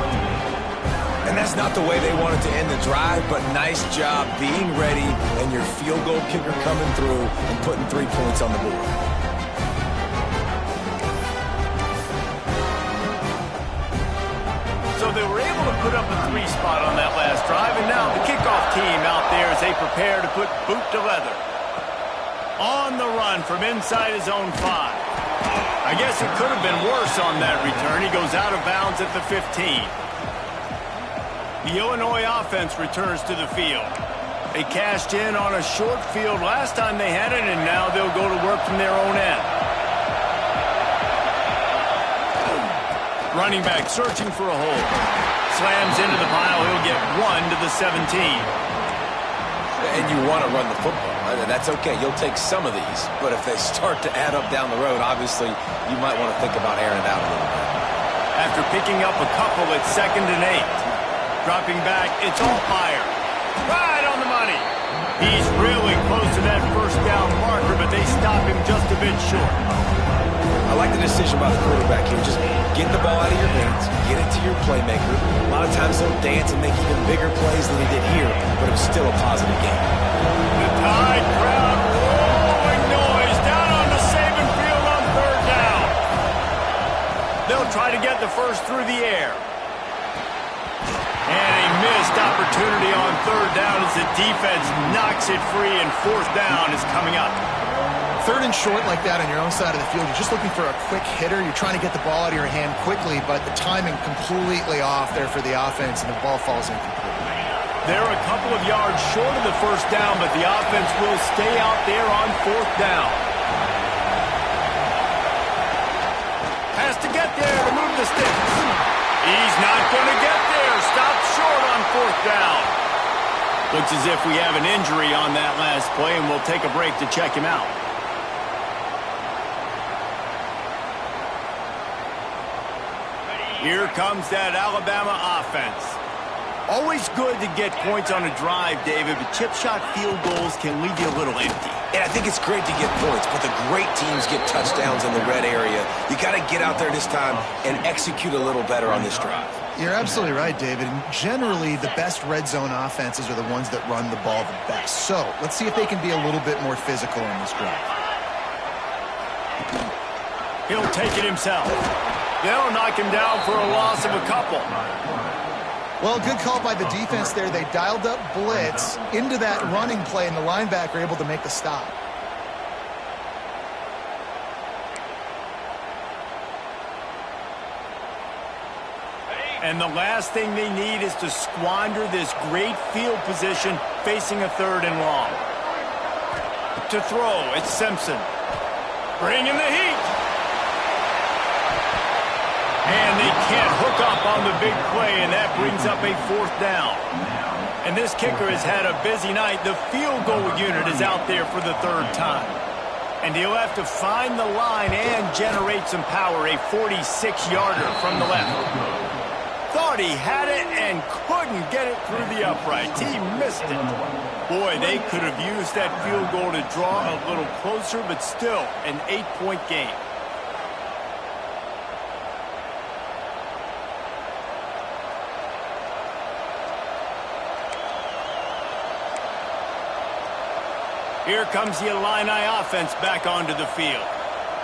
And that's not the way they wanted to end the drive, but nice job being ready and your field goal kicker coming through and putting 3 points on the board. So they were able to put up a 3 spot on that last drive, and now the kickoff team out there as they prepare to put boot to leather. On the run from inside his own 5. I guess it could have been worse on that return. He goes out of bounds at the 15. The Illinois offense returns to the field. They cashed in on a short field last time they had it, and now they'll go to work from their own end. Running back searching for a hole. Slams into the pile. He'll get 1 to the 17. And you want to run the football. That's okay. You'll take some of these. But if they start to add up down the road, obviously, you might want to think about airing it out a little bit. After picking up a couple, it's 2nd and 8. Dropping back, it's Altmaier. Right on the money. He's really close to that first down marker, but they stop him just a bit short. I like the decision by the quarterback here. Just get the ball out of your hands, get it to your playmaker. A lot of times they'll dance and make even bigger plays than he did here, but it was still a positive game. The Tide crowd rolling noise down on the Saban field on third down. They'll try to get the first through the air. And a missed opportunity on third down as the defense knocks it free, and fourth down is coming up. Third and short like that on your own side of the field, you're just looking for a quick hitter. You're trying to get the ball out of your hand quickly, but the timing completely off there for the offense, and the ball falls incomplete. They're a couple of yards short of the first down, but the offense will stay out there on fourth down. Has to get there to move the sticks. He's not going to get there. Stopped short on fourth down. Looks as if we have an injury on that last play, and we'll take a break to check him out. Here comes that Alabama offense. Always good to get points on a drive, David, but chip shot field goals can leave you a little empty. And I think it's great to get points, but the great teams get touchdowns in the red area. You got to get out there this time and execute a little better on this drive. You're absolutely right, David. And generally, the best red zone offenses are the ones that run the ball the best. So let's see if they can be a little bit more physical on this drive. He'll take it himself. They'll knock him down for a loss of a couple. Well, good call by the defense there. They dialed up blitz into that running play, and the linebacker able to make the stop. And the last thing they need is to squander this great field position facing a third and long. To throw, it's Simpson. Bringing the heat. And they can't hook broke up on the big play, and that brings up a 4th down. And this kicker has had a busy night. The field goal unit is out there for the 3rd time. And he'll have to find the line and generate some power, a 46-yarder from the left. Thought he had it and couldn't get it through the uprights. He missed it. Boy, they could have used that field goal to draw a little closer, but still an 8-point game. Here comes the Illini offense back onto the field.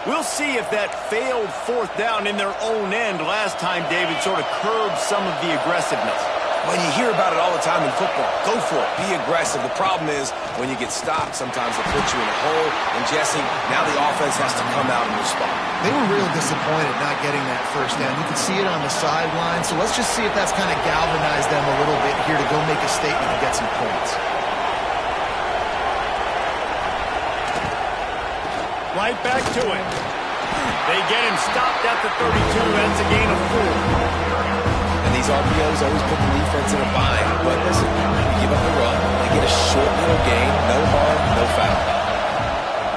We'll see if that failed 4th down in their own end last time, David, sort of curbed some of the aggressiveness. When you hear about it all the time in football, go for it. Be aggressive. The problem is when you get stopped, sometimes it puts you in a hole. And, Jesse, now the offense has to come out and respond. They were real disappointed not getting that 1st down. You could see it on the sideline. So let's just see if that's kind of galvanized them a little bit here to go make a statement and get some points. Right back to it. They get him stopped at the 32. That's a gain of 4. And these RPOs always put the defense in a bind. But listen, you give up the run, they get a short little gain, no harm, no foul.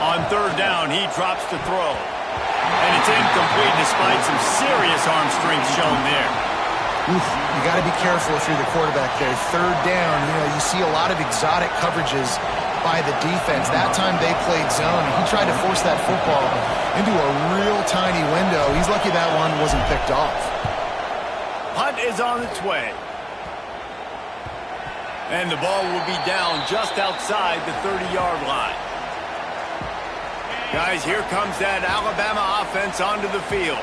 On 3rd down, he drops to throw. And it's incomplete despite some serious arm strength shown there. Oof, you got to be careful if you're the quarterback there. 3rd down, you see a lot of exotic coverages by the defense. That time they played zone. He tried to force that football into a real tiny window. He's lucky that one wasn't picked off. Punt is on its way. And the ball will be down just outside the 30-yard line. Guys, here comes that Alabama offense onto the field.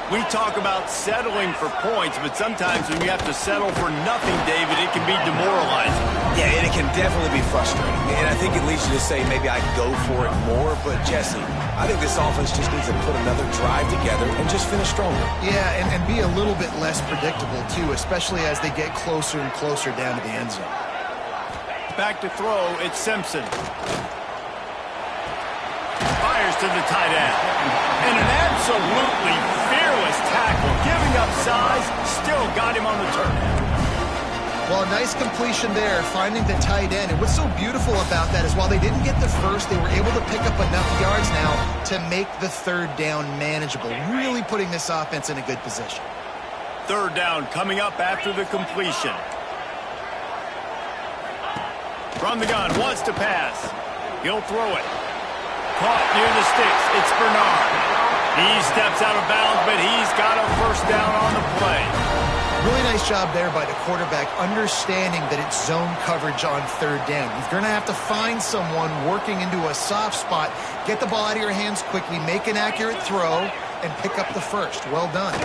We talk about settling for points, but sometimes when you have to settle for nothing, David, it can be demoralizing. Yeah, and it can definitely be frustrating. And I think it leads you to say maybe I go for it more. But, Jesse, I think this offense just needs to put another drive together and just finish stronger. Yeah, and be a little bit less predictable, too, especially as they get closer and closer down to the end zone. Back to throw, it's Simpson. Fires to the tight end. And an absolutely fearless tackle. Giving up size, still got him on the turn. Well, a nice completion there, finding the tight end. And what's so beautiful about that is while they didn't get the first, they were able to pick up enough yards now to make the 3rd down manageable, really putting this offense in a good position. 3rd down coming up after the completion. From the gun, wants to pass. He'll throw it. Caught near the sticks. It's Bernard. He steps out of bounds, but he's got a 1st down on the play. Really nice job there by the quarterback, understanding that it's zone coverage on 3rd down. You're going to have to find someone working into a soft spot, get the ball out of your hands quickly, make an accurate throw, and pick up the 1st. Well done.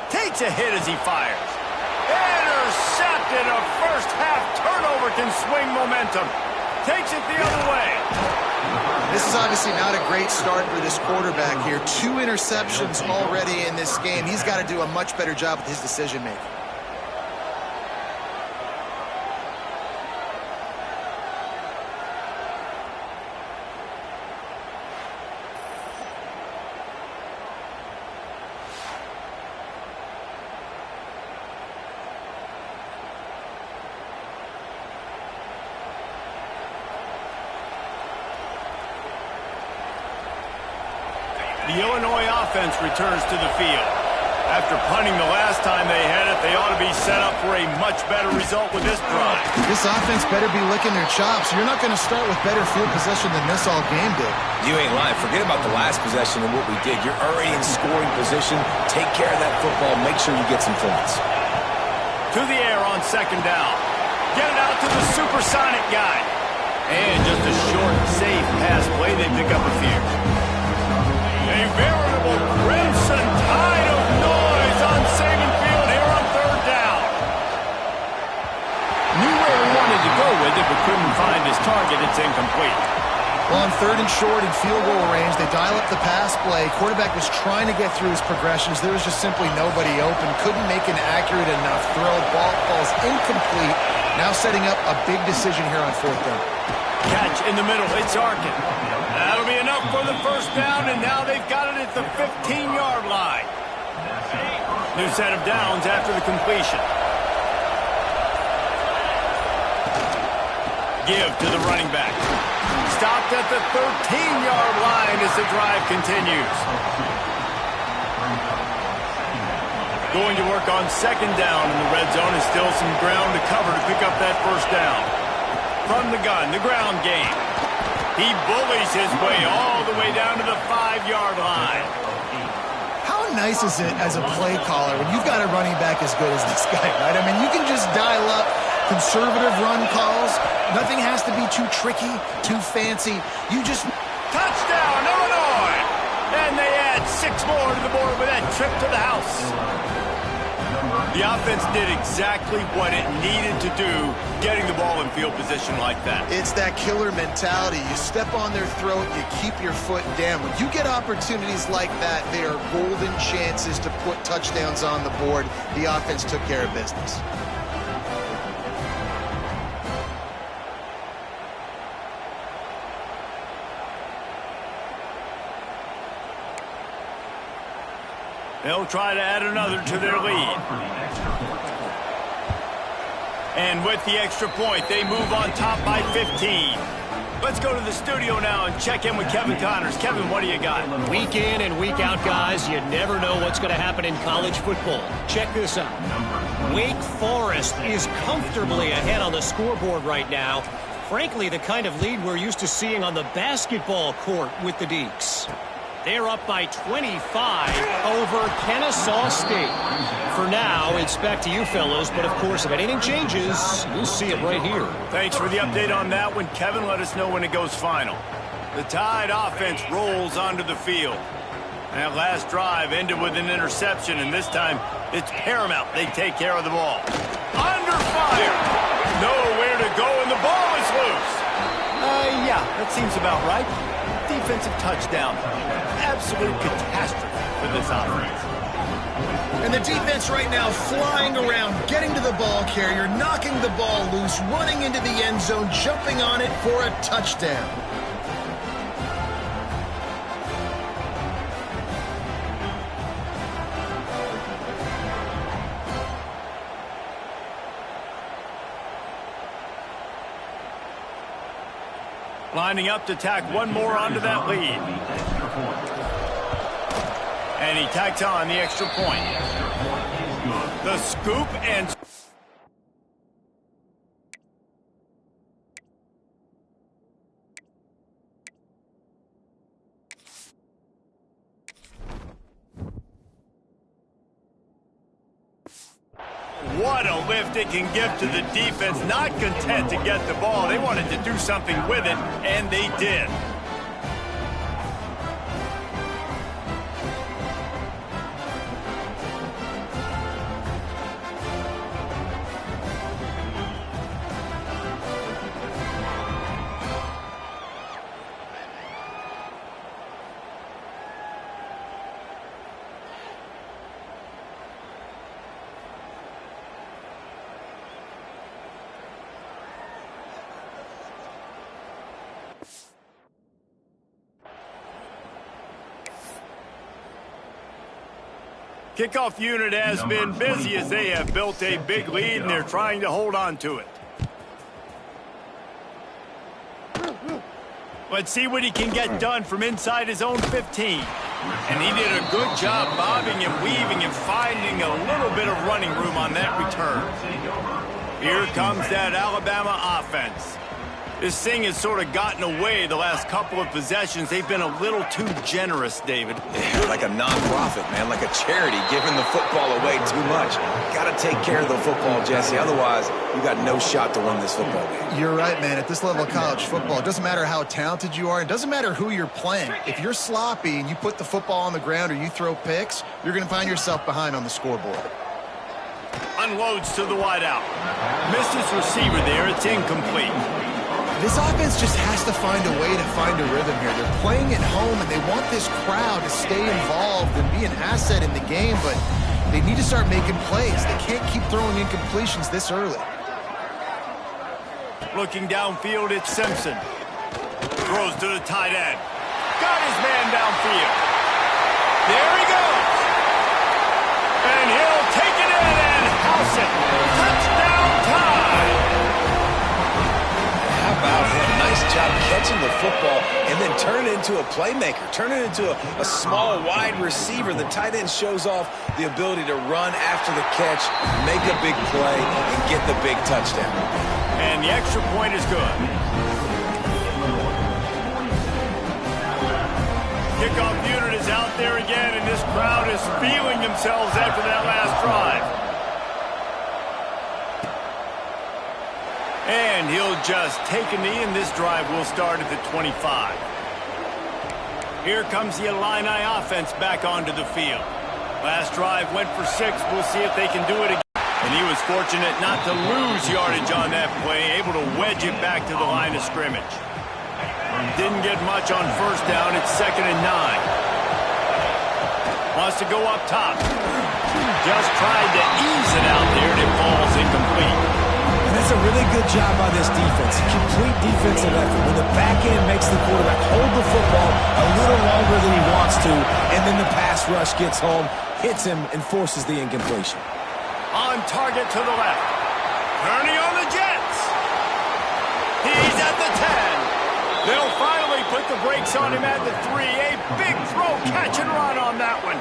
Takes a hit as he fires. Intercepted. A first-half turnover can swing momentum. Takes it the other way. This is obviously not a great start for this quarterback here. 2 interceptions already in this game. He's got to do a much better job with his decision-making. The Illinois offense returns to the field. After punting the last time they had it, they ought to be set up for a much better result with this drive. This offense better be licking their chops. You're not going to start with better field possession than this all game did. You ain't lying. Forget about the last possession and what we did. You're already in scoring position. Take care of that football. Make sure you get some points. To the air on 2nd down. Get it out to the supersonic guy. And just a short, safe pass play. They pick up a few. A veritable crimson tide of noise on Saban Field here on 3rd down. Knew where he wanted to go with it, but couldn't find his target. It's incomplete. Well, on 3rd and short and field goal range, they dial up the pass play. Quarterback was trying to get through his progressions. There was just simply nobody open. Couldn't make an accurate enough throw. Ball falls incomplete. Now setting up a big decision here on 4th down. Catch in the middle. It's Arkin. That'll be enough for the 1st down, and now they've got it at the 15-yard line. New set of downs after the completion. Give to the running back. Stopped at the 13-yard line as the drive continues. Going to work on second down in the red zone, and still some ground to cover to pick up that first down. From the gun, the ground game. He bullies his way all the way down to the 5-yard line. How nice is it as a play caller when you've got a running back as good as this guy, right? I mean, you can just dial up conservative run calls. Nothing has to be too tricky, too fancy. You just... Touchdown, Illinois! And they add 6 more to the board with that trip to the house. The offense did exactly what it needed to do, getting the ball in field position like that. It's that killer mentality. You step on their throat, you keep your foot down. When you get opportunities like that, they are golden chances to put touchdowns on the board. The offense took care of business. They'll try to add another to their lead. And with the extra point, they move on top by 15. Let's go to the studio now and check in with Kevin Connors. Kevin, what do you got? Week in and week out, guys, you never know what's going to happen in college football. Check this out. Wake Forest is comfortably ahead on the scoreboard right now. Frankly, the kind of lead we're used to seeing on the basketball court with the Deacs. They're up by 25 over Kennesaw State. For now, it's back to you fellows, but of course, if anything changes, you'll see it right here. Thanks for the update on that one, Kevin. Let us know when it goes final. The Tide offense rolls onto the field. That last drive ended with an interception, and this time it's paramount they take care of the ball. Under fire! Nowhere to go, and the ball is loose. Yeah, that seems about right. Defensive touchdown. Absolute catastrophe for this offense. And the defense right now flying around, getting to the ball carrier, knocking the ball loose, running into the end zone, jumping on it for a touchdown. Lining up to tack one more onto that lead. And he tacks on the extra point. The scoop and... What a lift it can give to the defense. Not content to get the ball. They wanted to do something with it, and they did. Kickoff unit has been busy as they have built a big lead, and they're trying to hold on to it. Let's see what he can get done from inside his own 15. And he did a good job bobbing and weaving and finding a little bit of running room on that return. Here comes that Alabama offense. This thing has sort of gotten away the last couple of possessions. They've been a little too generous, David. Yeah, like a non-profit, man, like a charity, giving the football away too much. Got to take care of the football, Jesse. Otherwise, you got no shot to win this football game. You're right, man. At this level of college football, it doesn't matter how talented you are. It doesn't matter who you're playing. If you're sloppy and you put the football on the ground or you throw picks, you're going to find yourself behind on the scoreboard. Unloads to the wideout. Misses receiver there. It's incomplete. This offense just has to find a way to find a rhythm here. They're playing at home, and they want this crowd to stay involved and be an asset in the game, but they need to start making plays. They can't keep throwing incompletions this early. Looking downfield, it's Simpson. Throws to the tight end. Got his man downfield. There he goes. And he'll take it in and house it. Touchdown time! How about him? Nice job catching the football and then turn it into a playmaker. Turn it into a small, wide receiver. The tight end shows off the ability to run after the catch, make a big play, and get the big touchdown. And the extra point is good. Kickoff unit is out there again, and this crowd is feeling themselves after that last drive. And he'll just take a knee, and this drive will start at the 25. Here comes the Illini offense back onto the field. Last drive went for 6. We'll see if they can do it again. And he was fortunate not to lose yardage on that play, able to wedge it back to the line of scrimmage. Didn't get much on first down. It's 2nd and 9. Wants to go up top. Just tried to ease it out there, and it falls incomplete. And that's a really good job by this defense. Complete defensive effort. When the back end makes the quarterback hold the football a little longer than he wants to, and then the pass rush gets home, hits him, and forces the incompletion. On target to the left. Turning on the Jets. He's at the 10. They'll finally put the brakes on him at the 3. A big throw, catch and run on that one.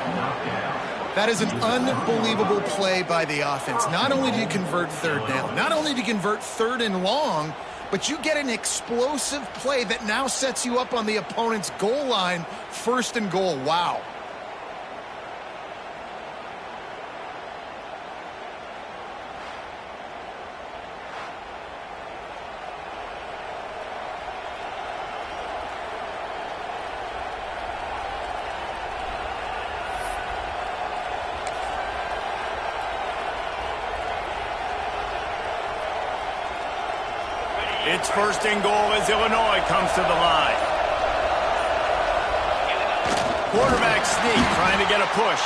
That is an unbelievable play by the offense. Not only do you convert 3rd down, not only do you convert 3rd and long, but you get an explosive play that now sets you up on the opponent's goal line, 1st and goal. Wow. It's 1st and goal as Illinois comes to the line. Quarterback sneak trying to get a push.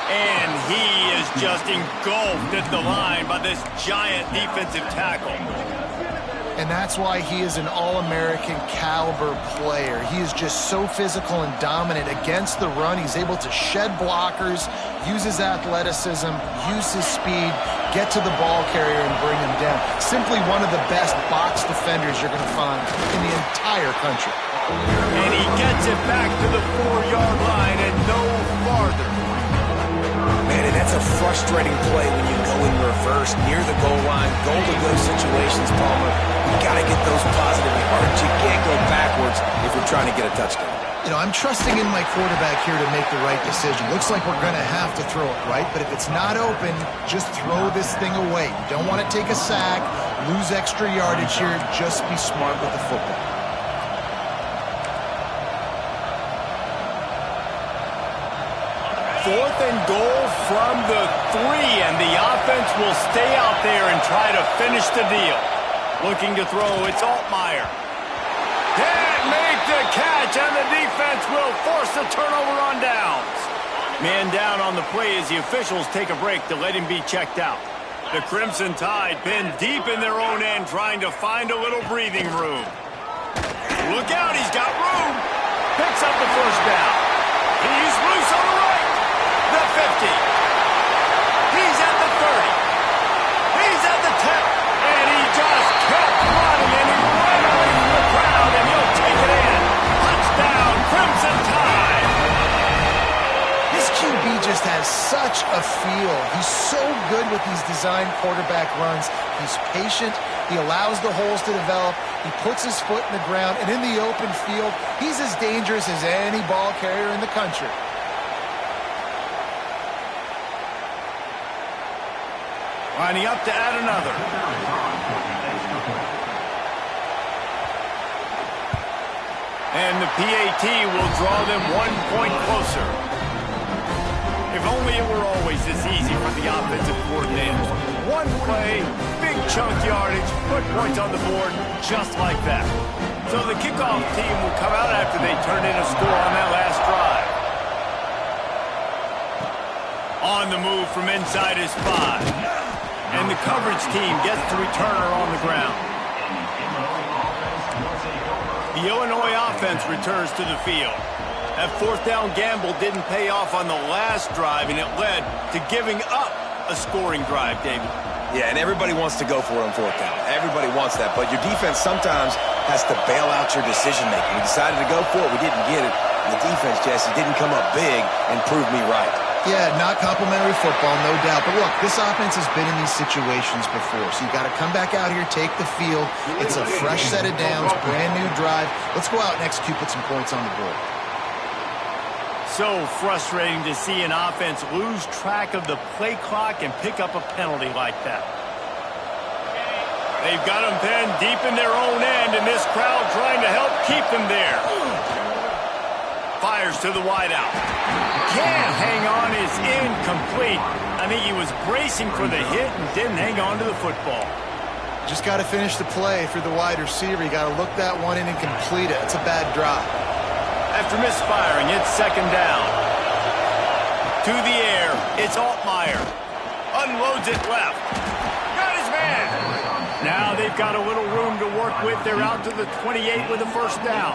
And he is just engulfed at the line by this giant defensive tackle. And that's why he is an All-American caliber player. He is just so physical and dominant against the run. He's able to shed blockers, use his athleticism, use his speed, get to the ball carrier and bring him down. Simply one of the best box defenders you're going to find in the entire country. And he gets it back to the 4-yard line and no farther. Man, and that's a frustrating play when you go in reverse near the goal line. Goal-to-go situations, Palmer. You got to get those positive yards. You can't go backwards if you're trying to get a touchdown. You know, I'm trusting in my quarterback here to make the right decision. Looks like we're going to have to throw it, right? But if it's not open, just throw this thing away. You don't want to take a sack, lose extra yardage here. Just be smart with the football. Fourth and goal from the 3, and the offense will stay out there and try to finish the deal. Looking to throw, it's Altmaier. Can't make the catch, and the defense will force the turnover on downs. Man down on the play as the officials take a break to let him be checked out. The Crimson Tide pinned deep in their own end, trying to find a little breathing room. Look out, he's got room. Picks up the first down. He's loose on the right. The 50. He's at the 30. He's at the 10. And he just kept running, and he ran away from the crowd, and he'll take it in. Touchdown, Crimson Tide. This QB just has such a feel. He's so good with these design quarterback runs. He's patient. He allows the holes to develop. He puts his foot in the ground, and in the open field, he's as dangerous as any ball carrier in the country. Lining up to add another. And the PAT will draw them 1 point closer. If only it were always this easy for the offensive coordinators. One play, big chunk yardage, put points on the board, just like that. So the kickoff team will come out after they turn in a score on that last drive. On the move from inside his 5. And the coverage team gets the returner on the ground. The Illinois offense returns to the field. That fourth down gamble didn't pay off on the last drive, and it led to giving up a scoring drive, David. Yeah, and everybody wants to go for it on fourth down. Everybody wants that, but your defense sometimes has to bail out your decision-making. We decided to go for it. We didn't get it. And the defense, Jesse, didn't come up big and prove me right. Yeah, not complimentary football, no doubt. But look, this offense has been in these situations before, so you got to come back out here, take the field. It's a fresh set of downs, brand new drive. Let's go out and execute, put some points on the board. So frustrating to see an offense lose track of the play clock and pick up a penalty like that. They've got them pinned deep in their own end, and this crowd trying to help keep them there. Fires to the wideout. Can't hang on, is incomplete. I think he was bracing for the hit and didn't hang on to the football. Just got to finish the play for the wide receiver. You got to look that one in and complete it. It's a bad drop. After misfiring, it's second down. To the air, it's Altmaier. Unloads it left. Got his man. Now they've got a little room to work with. They're out to the 28 with a first down.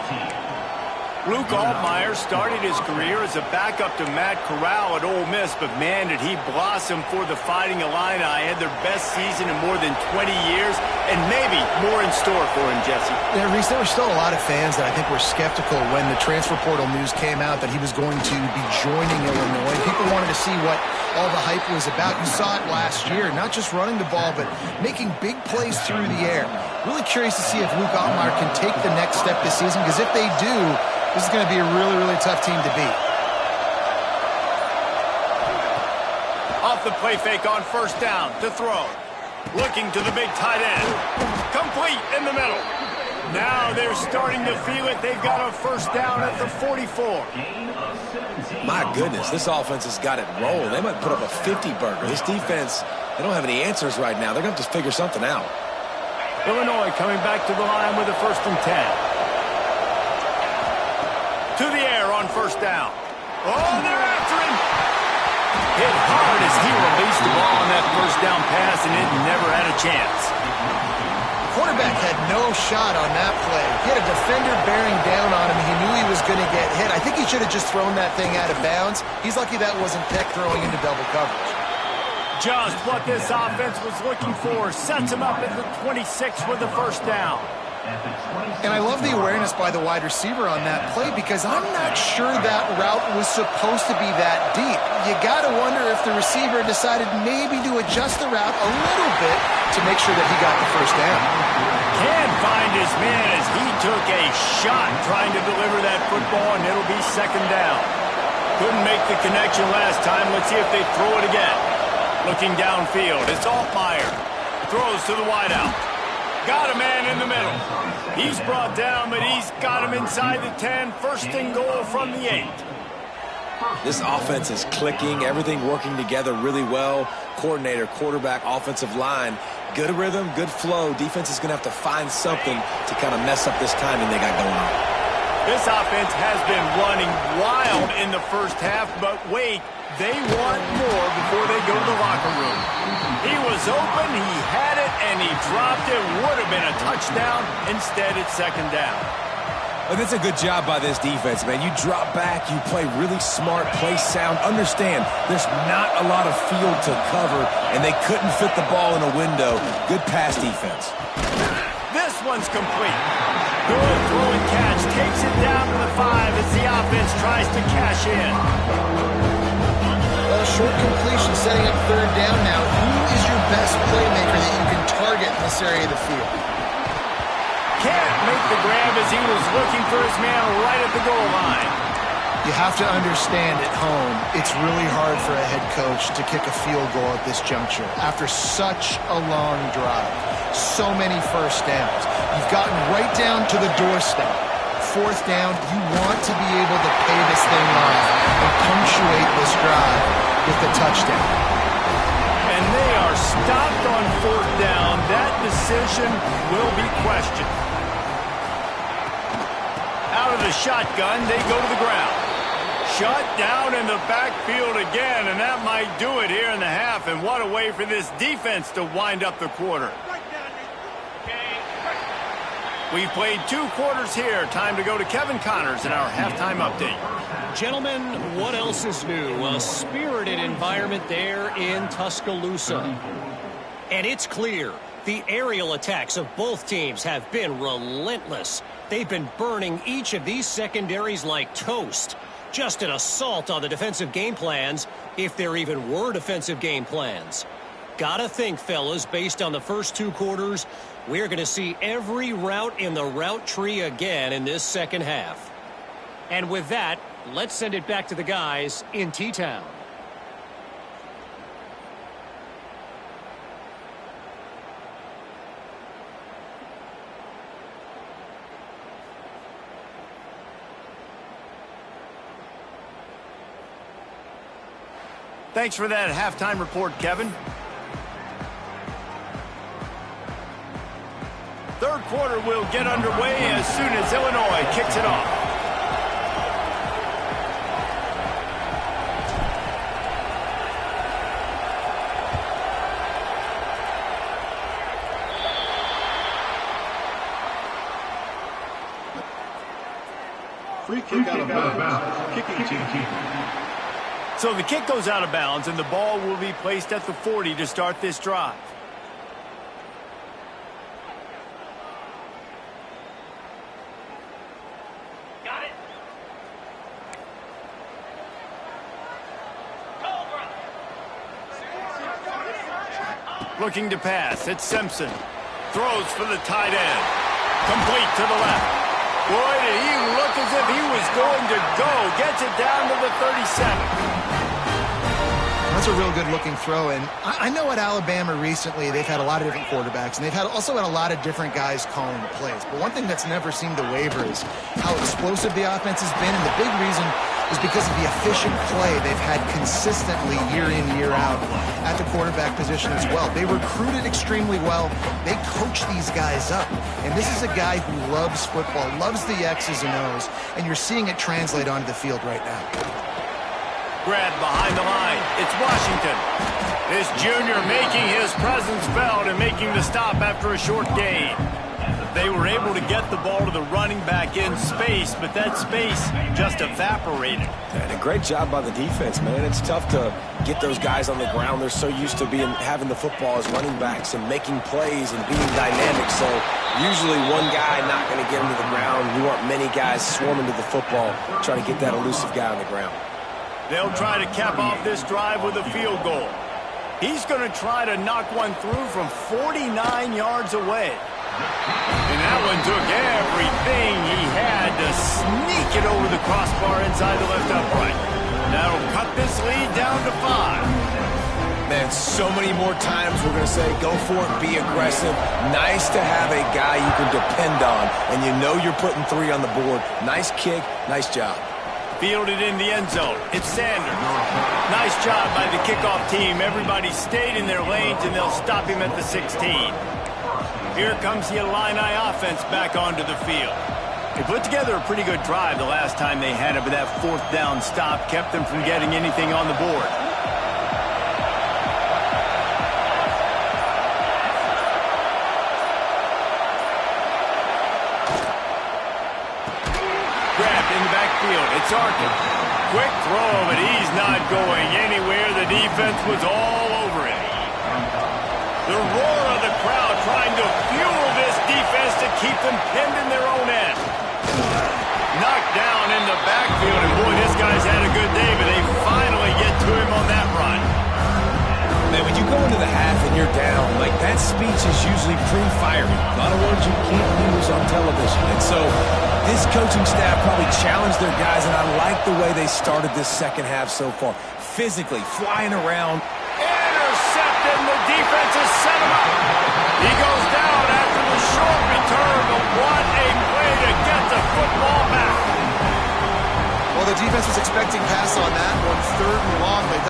Luke Altmaier started his career as a backup to Matt Corral at Ole Miss, but man, did he blossom for the Fighting Illini. Had their best season in more than 20 years, and maybe more in store for him, Jesse. Yeah, Reese, there were still a lot of fans that I think were skeptical when the transfer portal news came out that he was going to be joining Illinois. People wanted to see what all the hype was about. You saw it last year, not just running the ball, but making big plays through the air. Really curious to see if Luke Altmaier can take the next step this season, because if they do, this is going to be a really, really tough team to beat. Off the play fake on first down to throw. Looking to the big tight end. Complete in the middle. Now they're starting to feel it. They've got a first down at the 44. My goodness, this offense has got it rolling. They might put up a 50-burger. This defense, they don't have any answers right now. They're going to have to figure something out. Illinois coming back to the line with a 1st and 10. To the air on first down. Oh, they're after him. Hit hard as he released the ball on that first down pass, and it never had a chance. Quarterback had no shot on that play. He had a defender bearing down on him. He knew he was going to get hit. I think he should have just thrown that thing out of bounds. He's lucky that wasn't Peck throwing into double coverage. Just what this offense was looking for. Sets him up at the 26 with the first down. And I love the awareness by the wide receiver on that play, because I'm not sure that route was supposed to be that deep. You got to wonder if the receiver decided maybe to adjust the route a little bit to make sure that he got the first down. Can't find his man as he took a shot trying to deliver that football, and it'll be second down. Couldn't make the connection last time. Let's see if they throw it again. Looking downfield, it's Altmaier. Throws to the wideout. Got a man in the middle. He's brought down, but he's got him inside the 10. First and goal from the 8. This offense is clicking, everything working together really well. Coordinator, quarterback, offensive line, good rhythm, good flow. Defense is going to have to find something to kind of mess up this timing they got going on. This offense has been running wild in the first half, but wait, they want more before they go to the locker room. He was open, he had it, and he dropped it. Would have been a touchdown. Instead, it's second down. But that's a good job by this defense, man. You drop back, you play really smart, play sound. Understand, there's not a lot of field to cover, and they couldn't fit the ball in a window. Good pass defense. This one's complete. Good throw and catch. Takes it down to the 5 as the offense tries to cash in. Short completion, setting up third down now. Who is your best playmaker that you can target in this area of the field? Can't make the grab as he was looking for his man right at the goal line. You have to understand at home, it's really hard for a head coach to kick a field goal at this juncture. After such a long drive, so many first downs. You've gotten right down to the doorstep. Fourth down, you want to be able to pay this thing off and punctuate this drive with the touchdown. And they are stopped on fourth down. That decision will be questioned. Out of the shotgun, they go to the ground. Shut down in the backfield again, and that might do it here in the half. And what a way for this defense to wind up the quarter. We've played 2 quarters here. Time to go to Kevin Connors in our halftime update. Gentlemen, what else is new? A spirited environment there in Tuscaloosa. And it's clear, the aerial attacks of both teams have been relentless. They've been burning each of these secondaries like toast. Just an assault on the defensive game plans, if there even were defensive game plans. Gotta think, fellas, based on the first 2 quarters, we're going to see every route in the route tree again in this second half. And with that, let's send it back to the guys in T-Town. Thanks for that halftime report, Kevin. Third quarter will get underway as soon as Illinois kicks it off. Free kick out of bounds. Kicking team. So the kick goes out of bounds, and the ball will be placed at the 40 to start this drive. Got it. Looking to pass, it's Simpson. Throws for the tight end. Complete to the left. Boy, did he look as if he was going to go. Gets it down to the 37. That's a real good-looking throw, and I know at Alabama recently they've had a lot of different quarterbacks, and they've also had a lot of different guys calling the plays. But one thing that's never seemed to waver is how explosive the offense has been, and the big reason is because of the efficient play they've had consistently year in, year out at the quarterback position as well. They recruited extremely well. They coach these guys up, and this is a guy who loves football, loves the X's and O's, and you're seeing it translate onto the field right now. Grab behind the line. It's Washington. This junior making his presence felt and making the stop after a short gain. They were able to get the ball to the running back in space, but that space just evaporated. And a great job by the defense, man. It's tough to get those guys on the ground. They're so used to having the football as running backs and making plays and being dynamic. So usually one guy not going to get him to the ground. You want many guys swarming to the football, trying to get that elusive guy on the ground. They'll try to cap off this drive with a field goal. He's going to try to knock one through from 49 yards away. And that one took everything he had to sneak it over the crossbar inside the left upright. That'll cut this lead down to 5. Man, so many more times we're going to say, go for it, be aggressive. Nice to have a guy you can depend on, and you know you're putting 3 on the board. Nice kick, nice job. Fielded in the end zone. It's Sanders. Nice job by the kickoff team. Everybody stayed in their lanes, and they'll stop him at the 16. Here comes the Illini offense back onto the field. They put together a pretty good drive the last time they had it, but that 4th down stop kept them from getting anything on the board. Grabbed in the backfield. It's Arkin. Quick throw, but he's not going anywhere. The defense was all over it. The roar of the crowd trying to fuel this defense to keep them pinned in their own end. Knocked down in the backfield, and boy, this guy's had a good day, but they finally get to him on that run. Man, when you go into the half and you're down, like that speech is usually pretty fiery. A lot of words you can't use on television. And so this coaching staff probably challenged their guys, and I like the way they started this second half so far. Physically, flying around. Intercepted, and the defense has set him up. He goes down after the short return, but what a play to get the football back. Well, the defense was expecting pass on that one. 3rd and long. They